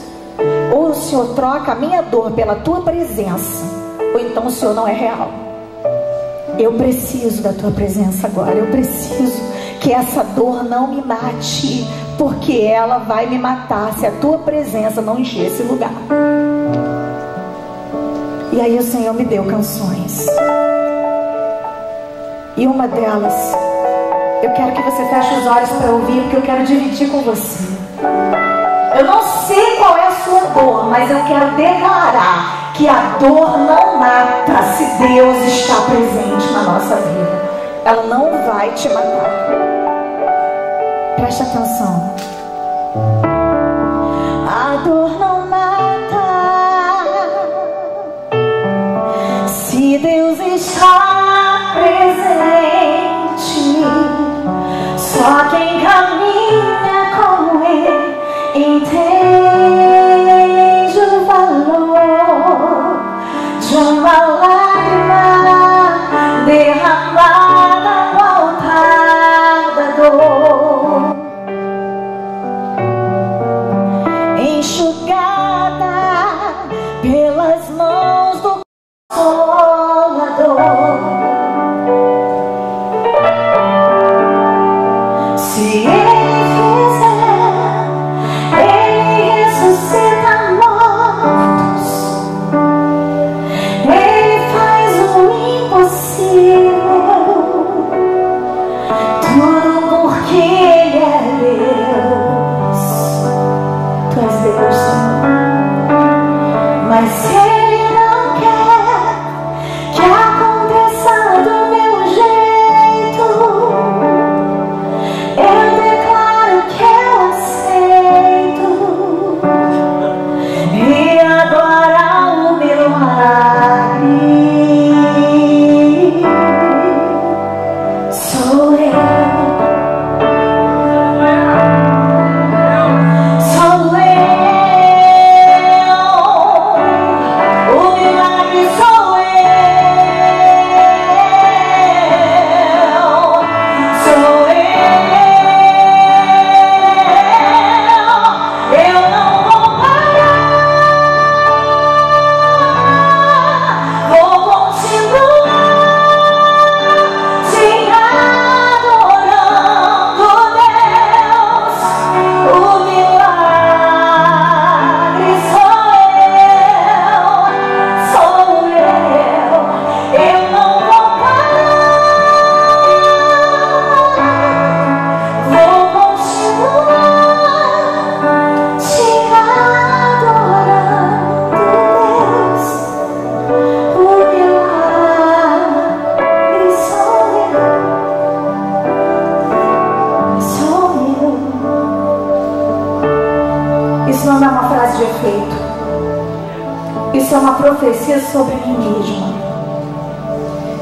ou o Senhor troca a minha dor pela tua presença, ou então o Senhor não é real. Eu preciso da tua presença agora, eu preciso que essa dor não me mate, porque ela vai me matar se a tua presença não encher esse lugar. E aí o Senhor me deu canções. E uma delas, eu quero que você feche os olhos para ouvir, porque eu quero dividir com você. Eu não sei qual é a sua dor, mas eu quero declarar que a dor não mata se Deus está presente na nossa vida. Ela não vai te matar. Preste atenção. A dor não mata se Deus está presente. Só quem caminha com Ele entende o valor de uma lágrima derramada no altar da dor, enxugada pelas mãos do Consolador. Se Ele fizer, Ele ressuscita mortos, Ele faz o impossível, tudo porque Ele é Deus. Tu és Deus, Senhor. Mas se Ele não quer que aconteça do meu jeito, eu declaro que eu aceito e adorar o milagre. Sou eu. Sou eu. O milagre sou eu. Sou eu não vou parar, vou continuar te adorando, Deus. O milagre sou eu não vou parar, vou continuar te adorando, Deus. O milagre sou eu. Isso não é uma frase de efeito. Isso é uma profecia sobre mim mesma.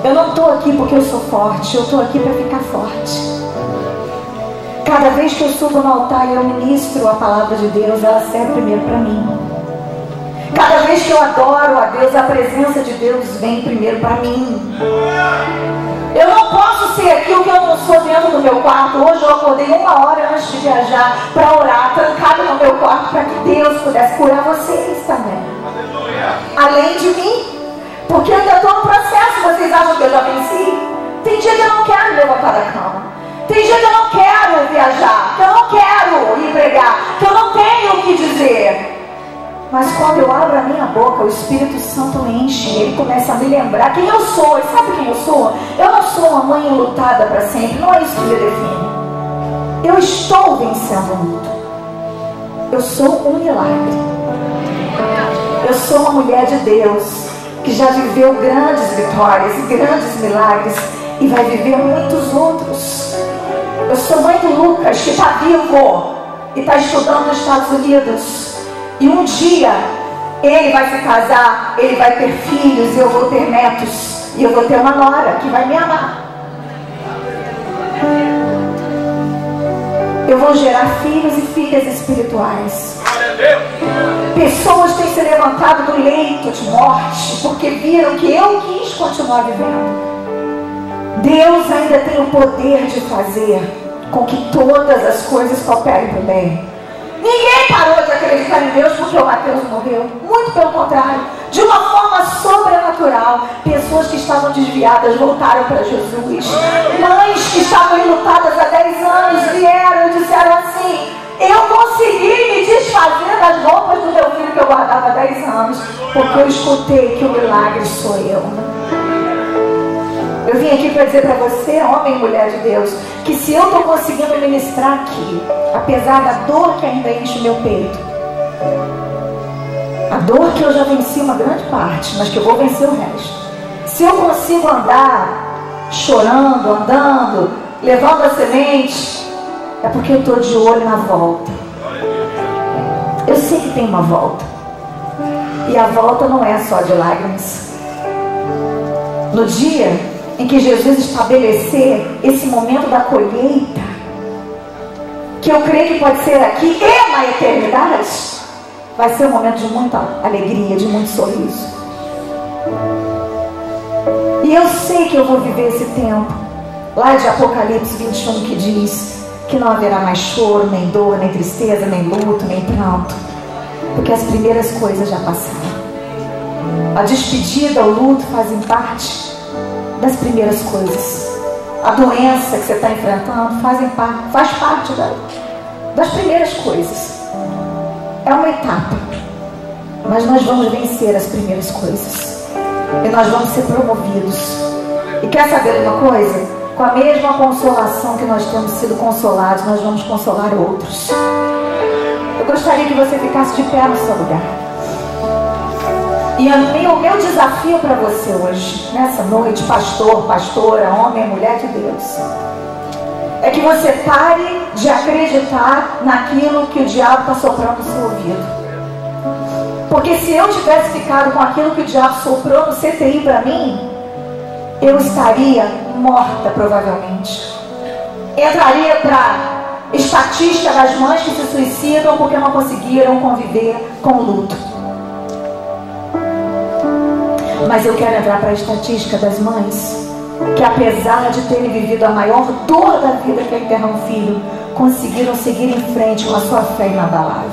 Eu não estou aqui porque eu sou forte, eu estou aqui para ficar forte. Cada vez que eu subo no altar e eu ministro a palavra de Deus, ela serve primeiro para mim. Cada vez que eu adoro a Deus, a presença de Deus vem primeiro para mim. Eu não posso ser aquilo que eu não não sou dentro do meu quarto. Hoje eu acordei 1 hora antes de viajar para orar, trancada no meu quarto, para que Deus pudesse curar vocês também. Além de mim. Porque eu ainda estou no processo. Vocês acham que eu já venci? Tem dia que eu não quero levantar da cama. Tem dia que eu não quero viajar, que eu não quero ir pregar, que eu não tenho o que dizer. Mas quando eu abro a minha boca, o Espírito Santo me enche. Ele começa a me lembrar quem eu sou. E sabe quem eu sou? Eu não sou uma mãe enlutada para sempre. Não é isso que me define. Eu estou vencendo o luto. Eu sou um milagre. Eu sou uma mulher de Deus que já viveu grandes vitórias e grandes milagres e vai viver muitos outros. Eu sou mãe do Lucas, que está vivo e está estudando nos Estados Unidos. E um dia ele vai se casar, ele vai ter filhos e eu vou ter netos. E eu vou ter uma nora que vai me amar. Eu vou gerar filhos e filhas espirituais. Pessoas têm se levantado do leito de morte porque viram que eu quis continuar vivendo. Deus ainda tem o poder de fazer com que todas as coisas cooperem para o bem. Ninguém parou de acreditar em Deus porque o Mateus morreu. Muito pelo contrário. De uma forma sobrenatural, pessoas que estavam desviadas voltaram para Jesus. Mães que estavam enlutadas há 10 anos vieram e disseram assim: eu consegui me desfazer das roupas do meu filho que eu guardava há 10 anos, porque eu escutei que o milagre sou eu. Eu vim aqui para dizer para você, homem e mulher de Deus, que se eu estou conseguindo ministrar aqui, apesar da dor que ainda enche o meu peito, a dor que eu já venci uma grande parte, mas que eu vou vencer o resto. Se eu consigo andar chorando, andando, levando a semente, é porque eu estou de olho na volta. Eu sei que tem uma volta. E a volta não é só de lágrimas. No dia em que Jesus estabelecer esse momento da colheita, que eu creio que pode ser aqui e na eternidade, vai ser um momento de muita alegria, de muito sorriso. E eu sei que eu vou viver esse tempo, lá de Apocalipse 21, que diz que não haverá mais choro, nem dor, nem tristeza, nem luto, nem pranto, porque as primeiras coisas já passaram. A despedida, o luto fazem parte das primeiras coisas. A doença que você está enfrentando faz parte das primeiras coisas. É uma etapa, mas nós vamos vencer as primeiras coisas e nós vamos ser promovidos. E quer saber de uma coisa? Com a mesma consolação que nós temos sido consolados, nós vamos consolar outros. Eu gostaria que você ficasse de pé no seu lugar. E o meu desafio para você hoje, nessa noite, pastor, pastora, homem, mulher de Deus, é que você pare de acreditar naquilo que o diabo está soprando no seu ouvido. Porque se eu tivesse ficado com aquilo que o diabo soprou no CTI para mim, eu estaria morta provavelmente. Entraria para estatística das mães que se suicidam porque não conseguiram conviver com o luto. Mas eu quero entrar para a estatística das mães que, apesar de terem vivido a maior dor da vida, que é enterrar um filho, conseguiram seguir em frente com a sua fé inabalável.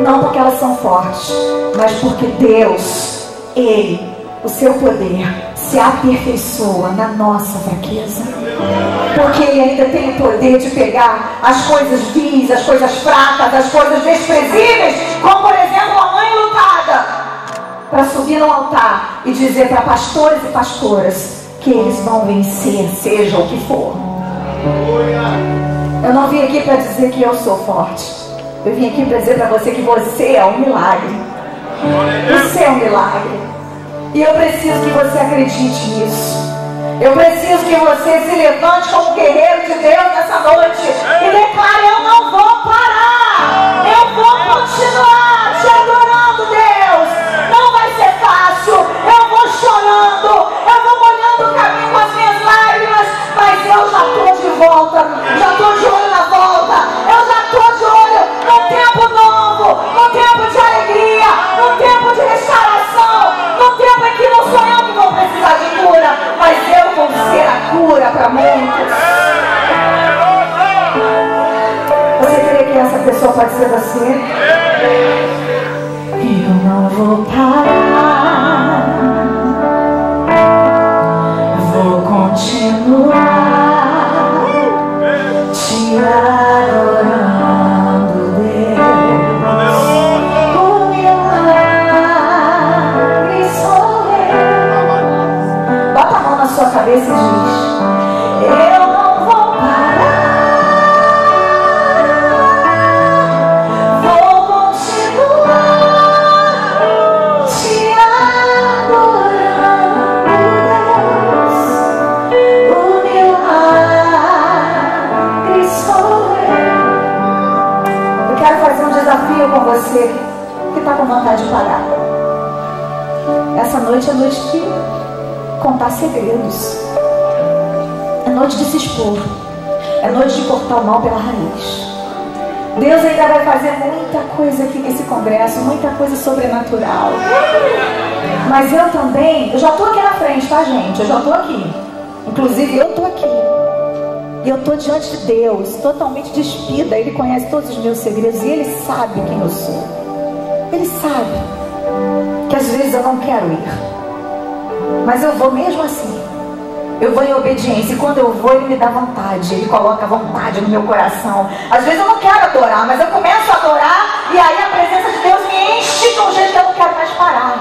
Não porque elas são fortes, mas porque Deus, Ele, o seu poder, se aperfeiçoa na nossa fraqueza. Porque Ele ainda tem o poder de pegar as coisas vis, as coisas fracas, as coisas desprezíveis, como por exemplo a mãe lutada, para subir no altar e dizer para pastores e pastoras que eles vão vencer, seja o que for. Eu não vim aqui para dizer que eu sou forte. Eu vim aqui para dizer para você que você é um milagre. Você é um milagre. E eu preciso que você acredite nisso. Eu preciso que você se levante como guerreiro de Deus nessa noite e declare: eu não vou parar. Eu vou continuar te adorando, Deus. Não vai ser fácil. Eu vou chorando. Eu vou molhando o caminho com as minhas lágrimas. Mas eu já estou de volta. Já estou de olho na volta. Eu já estou de olho num tempo novo. Num tempo de alegria. Num tempo de restauração. Num tempo em que não sou eu que vou precisar de cura, mas eu vou ser a cura para muitos. pessoa pode ser você. Eu não vou parar, vou continuar te adorando, Deus. O milagre sou eu. Bota a mão na sua cabeça e diz: eu não vou parar, vou continuar te adorando, Deus. O milagre sou eu. Eu quero fazer um desafio com você que está com vontade de parar. Essa noite é noite de contar segredos. É noite de se expor. É noite de cortar o mal pela raiz. Deus ainda vai fazer muita coisa aqui nesse congresso, muita coisa sobrenatural. Mas eu também, eu já estou aqui na frente, tá, gente? Eu já estou aqui. Inclusive, eu estou aqui. E eu estou diante de Deus, totalmente despida. Ele conhece todos os meus segredos e Ele sabe quem eu sou. Ele sabe que às vezes eu não quero ir, mas eu vou mesmo assim. Eu vou em obediência, e quando eu vou, Ele me dá vontade. Ele coloca vontade no meu coração. Às vezes eu não quero adorar, mas eu começo a adorar, e aí a presença de Deus me enche de um jeito que eu não quero mais parar.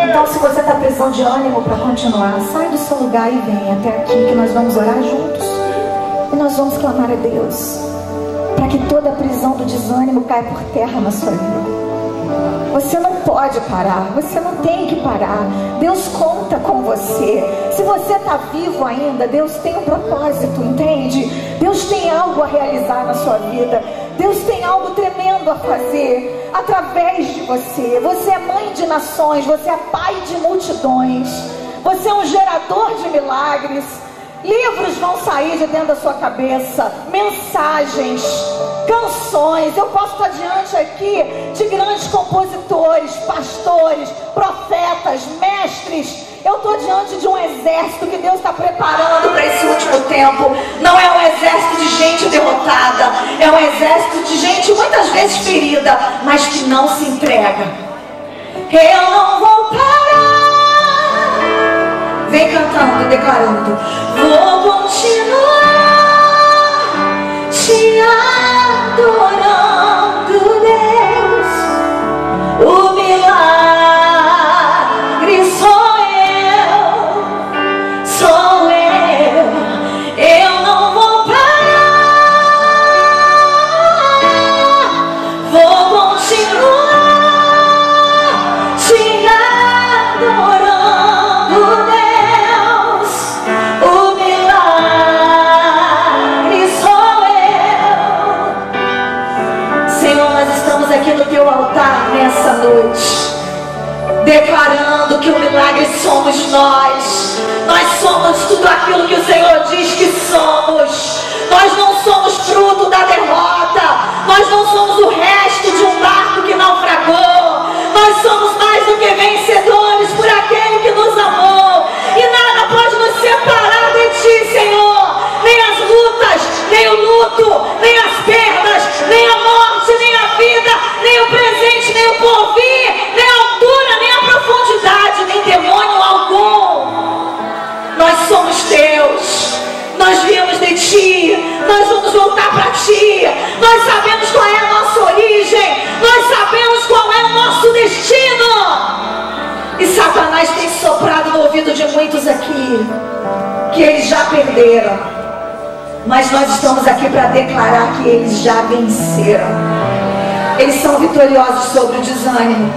Então, se você está precisando de ânimo para continuar, sai do seu lugar e vem até aqui, que nós vamos orar juntos. E nós vamos clamar a Deus para que toda a prisão do desânimo caia por terra na sua vida. Você não pode parar, você não tem que parar. Deus conta com você. Se você está vivo ainda, Deus tem um propósito, entende? Deus tem algo a realizar na sua vida. Deus tem algo tremendo a fazer através de você. Você é mãe de nações, você é pai de multidões, você é um gerador de milagres. Livros vão sair de dentro da sua cabeça, mensagens, canções. Eu posso estar diante aqui de grandes compositores, pastores, profetas, mestres. Eu estou diante de um exército que Deus está preparando para esse último tempo. Não é um exército de gente derrotada, é um exército de gente muitas vezes ferida, mas que não se entrega. Eu não vou parar. Vem cantando e declarando: vou continuar te adorando, Deus. O milagre sou eu, eu não vou parar, vou continuar te adorando, Deus. O milagre sou eu. Senhor, nós estamos aqui no teu altar nessa noite, declarando que o milagre somos nós. Nós somos tudo aquilo que o Senhor diz que somos. Nós não somos fruto da derrota. Nós não somos o resto de um barco que naufragou. Nós somos mais do que vencedores por aquele que nos amou. E nada pode nos separar de Ti, Senhor. Nem as lutas, nem o luto, nem as perdas, nem a morte, nem a vida, nem o presente, nem o porvir, nem a altura, nem a profundidade, nem demônio algum. Nós somos Teus. Nós viemos de Ti. Nós vamos voltar para Ti. Nós sabemos qual é a nossa origem. Nós sabemos qual é o nosso destino. E Satanás tem soprado no ouvido de muitos aqui que eles já perderam, mas nós estamos aqui para declarar que eles já venceram. Eles são vitoriosos sobre o desânimo,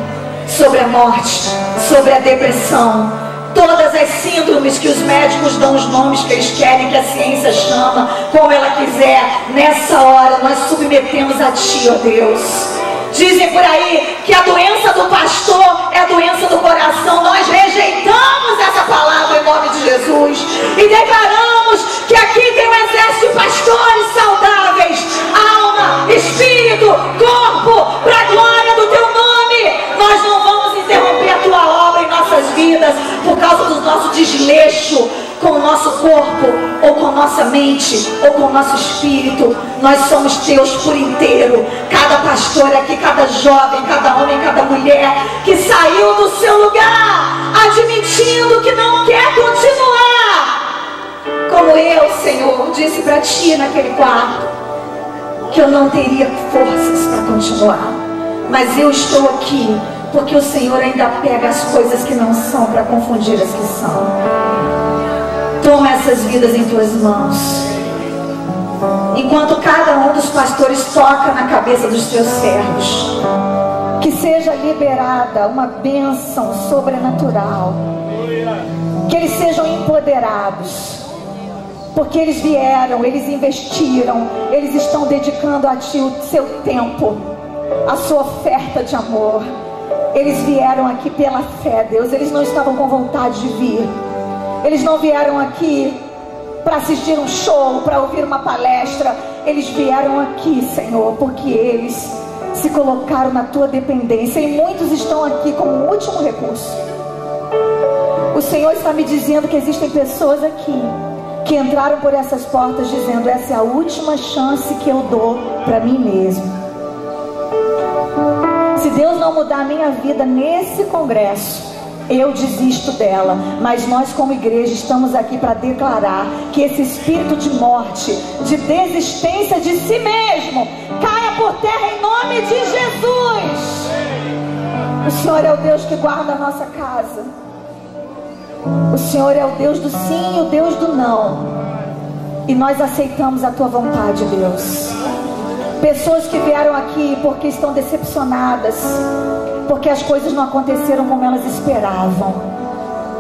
sobre a morte, sobre a depressão, todas as síndromes que os médicos dão os nomes que eles querem, que a ciência chama, como ela quiser. Nessa hora nós submetemos a Ti, ó Deus. Dizem por aí que a doença do pastor é a doença do coração. Nós rejeitamos essa palavra em nome de Jesus e declaramos que aqui tem um exército de pastores saudáveis, alma, espírito, corpo, para a glória do Teu nome. Nós não vamos interromper a Tua obra em nossas vidas por causa do nosso desleixo, com o nosso corpo, ou com nossa mente, ou com o nosso espírito. Nós somos teus por inteiro. Cada pastor aqui, cada jovem, cada homem, cada mulher que saiu do seu lugar, admitindo que não quer continuar, como eu, Senhor, disse para ti naquele quarto, que eu não teria forças para continuar, mas eu estou aqui porque o Senhor ainda pega as coisas que não são para confundir as que são. Toma essas vidas em tuas mãos, enquanto cada um dos pastores toca na cabeça dos teus servos, que seja liberada uma bênção sobrenatural, que eles sejam empoderados, porque eles vieram, eles investiram, eles estão dedicando a ti o seu tempo, a sua oferta de amor. Eles vieram aqui pela fé, Deus. Eles não estavam com vontade de vir. Eles não vieram aqui para assistir um show, para ouvir uma palestra. Eles vieram aqui, Senhor, porque eles se colocaram na tua dependência. E muitos estão aqui como último recurso. O Senhor está me dizendo que existem pessoas aqui que entraram por essas portas dizendo: essa é a última chance que eu dou para mim mesmo. Se Deus não mudar a minha vida nesse congresso, eu desisto dela. Mas nós como igreja estamos aqui para declarar que esse espírito de morte, de desistência de si mesmo, caia por terra em nome de Jesus. O Senhor é o Deus que guarda a nossa casa. O Senhor é o Deus do sim e o Deus do não. E nós aceitamos a tua vontade, Deus. Pessoas que vieram aqui porque estão decepcionadas, porque as coisas não aconteceram como elas esperavam.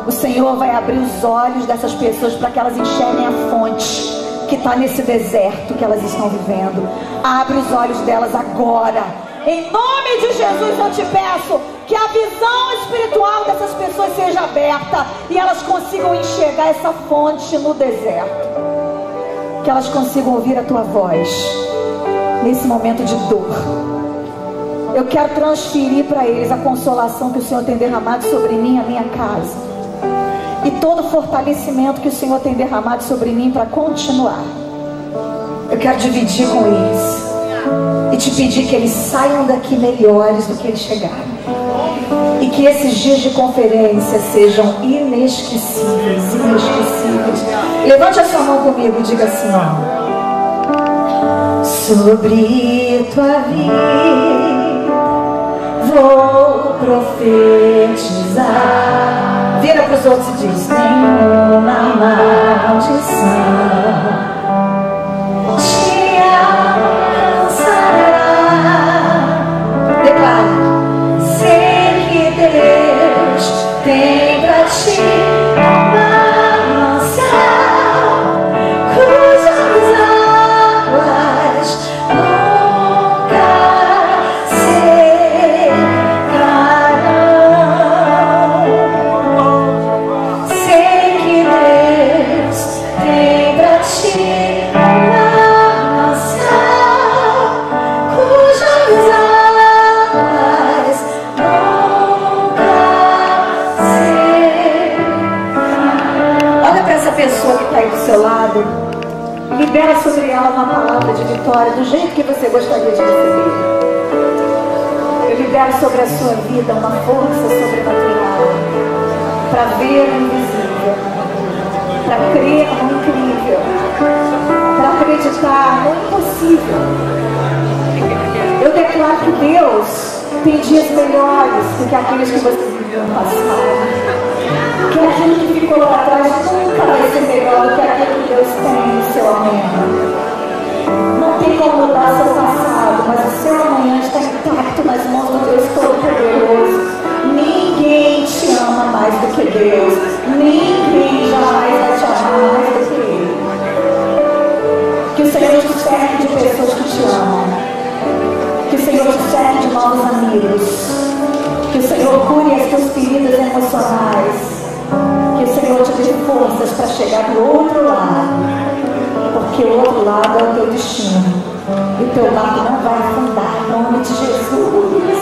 O Senhor vai abrir os olhos dessas pessoas para que elas enxerguem a fonte que está nesse deserto que elas estão vivendo. Abre os olhos delas agora. Em nome de Jesus eu te peço que a visão espiritual dessas pessoas seja aberta e elas consigam enxergar essa fonte no deserto. Que elas consigam ouvir a tua voz nesse momento de dor. Eu quero transferir para eles a consolação que o Senhor tem derramado sobre mim e a minha casa, e todo o fortalecimento que o Senhor tem derramado sobre mim para continuar. Eu quero dividir com eles e te pedir que eles saiam daqui melhores do que eles chegaram, e que esses dias de conferência sejam inesquecíveis, inesquecíveis. Levante a sua mão comigo e diga assim: ó, sobre tua vida vou profetizar. Vira para os outros e diz: nenhuma maldição te alcançará. Declara: sei que Deus tem para ti uma mansão cujas águas nunca secarão. Sei que Deus tem para ti uma mansão cujas águas nunca secarão. Olha para essa pessoa que está aí do seu lado. Libera sobre ela uma palavra de vitória do jeito que você gostaria de receber. Eu libero sobre a sua vida uma força sobrenatural para ver o invisível, para crer no incrível, para acreditar no impossível. Eu declaro que Deus tem dias melhores do que aqueles que você viveu no passado. Que aquilo que ficou lá atrás nunca vai ser melhor do que aquilo que Deus tem no seu amanhã. Não tem como mudar seu passado, mas o seu amanhã está intacto nas mãos do Deus Todo-Poderoso. Ninguém te ama mais do que Deus. Ninguém jamais vai te amar mais do que Ele. Que o Senhor te cerque de pessoas que te amam. Que o Senhor te cerque de novos amigos. Que o Senhor cure as tuas feridas emocionais. Que o Senhor te dê forças para chegar do outro lado, porque o outro lado é o teu destino, e o teu lado não vai afundar, em nome de Jesus.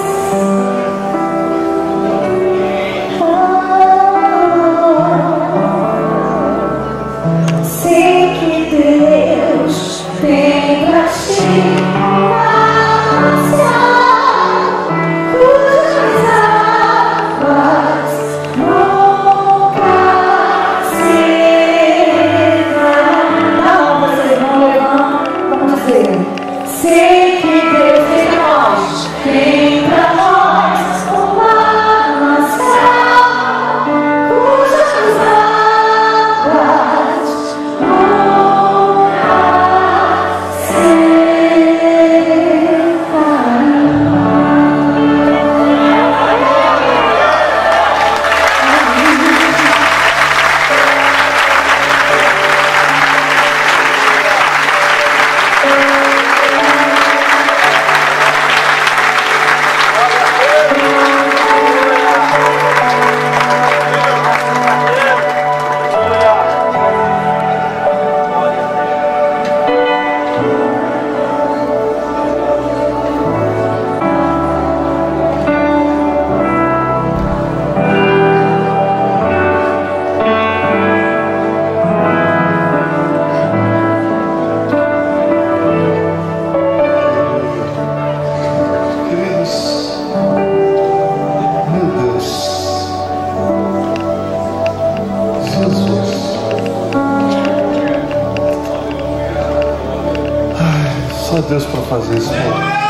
Deus para fazer isso por nós.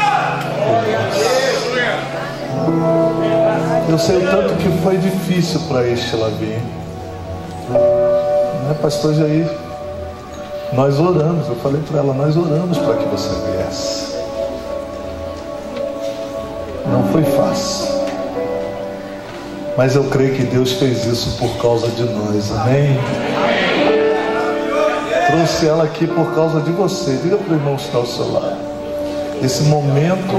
Eu sei o tanto que foi difícil para este vir. Né, pastor Jair? Nós oramos, eu falei para ela, nós oramos para que você viesse. Não foi fácil. Mas eu creio que Deus fez isso por causa de nós, amém? Trouxe ela aqui por causa de você. Diga para o irmão que está ao seu lado. Esse momento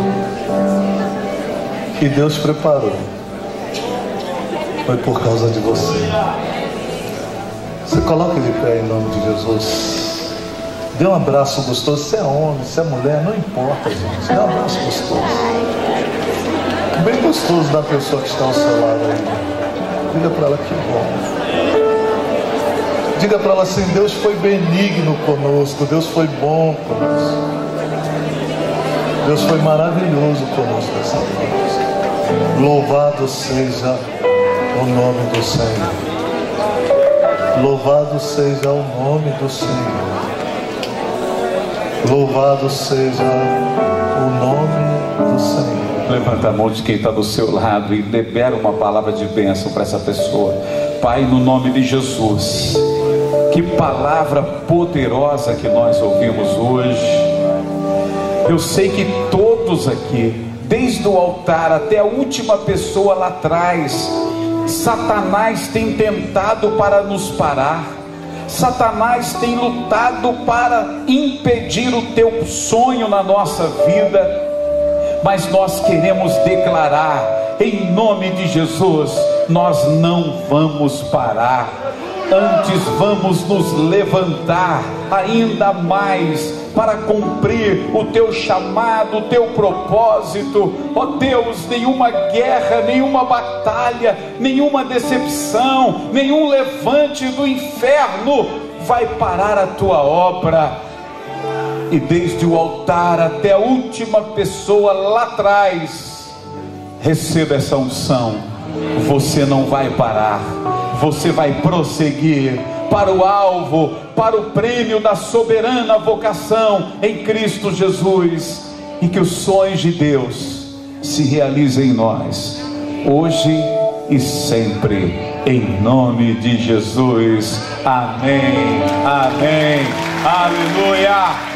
que Deus preparou foi por causa de você. Você coloca de pé em nome de Jesus. Dê um abraço gostoso. Se é homem, se é mulher, não importa, gente. Dê um abraço gostoso. Bem gostoso da pessoa que está ao seu lado aí. Diga para ela que bom. Diga para ela assim: Deus foi benigno conosco, Deus foi bom conosco, Deus foi maravilhoso conosco essa noite. Louvado seja o nome do Senhor. Louvado seja o nome do Senhor. Louvado seja o nome do Senhor. Levanta a mão de quem está do seu lado e libera uma palavra de bênção para essa pessoa. Pai, no nome de Jesus, que palavra poderosa que nós ouvimos hoje. Eu sei que todos aqui, desde o altar até a última pessoa lá atrás, Satanás tem tentado para nos parar. Satanás tem lutado para impedir o teu sonho na nossa vida. Mas nós queremos declarar, em nome de Jesus, nós não vamos parar. Antes vamos nos levantar ainda mais para cumprir o teu chamado, o teu propósito. Ó Deus, nenhuma guerra, nenhuma batalha, nenhuma decepção, nenhum levante do inferno vai parar a tua obra. E desde o altar até a última pessoa lá atrás, receba essa unção. Você não vai parar, você vai prosseguir para o alvo, para o prêmio da soberana vocação em Cristo Jesus. E que os sonhos de Deus se realizem em nós, hoje e sempre, em nome de Jesus. Amém, amém, aleluia.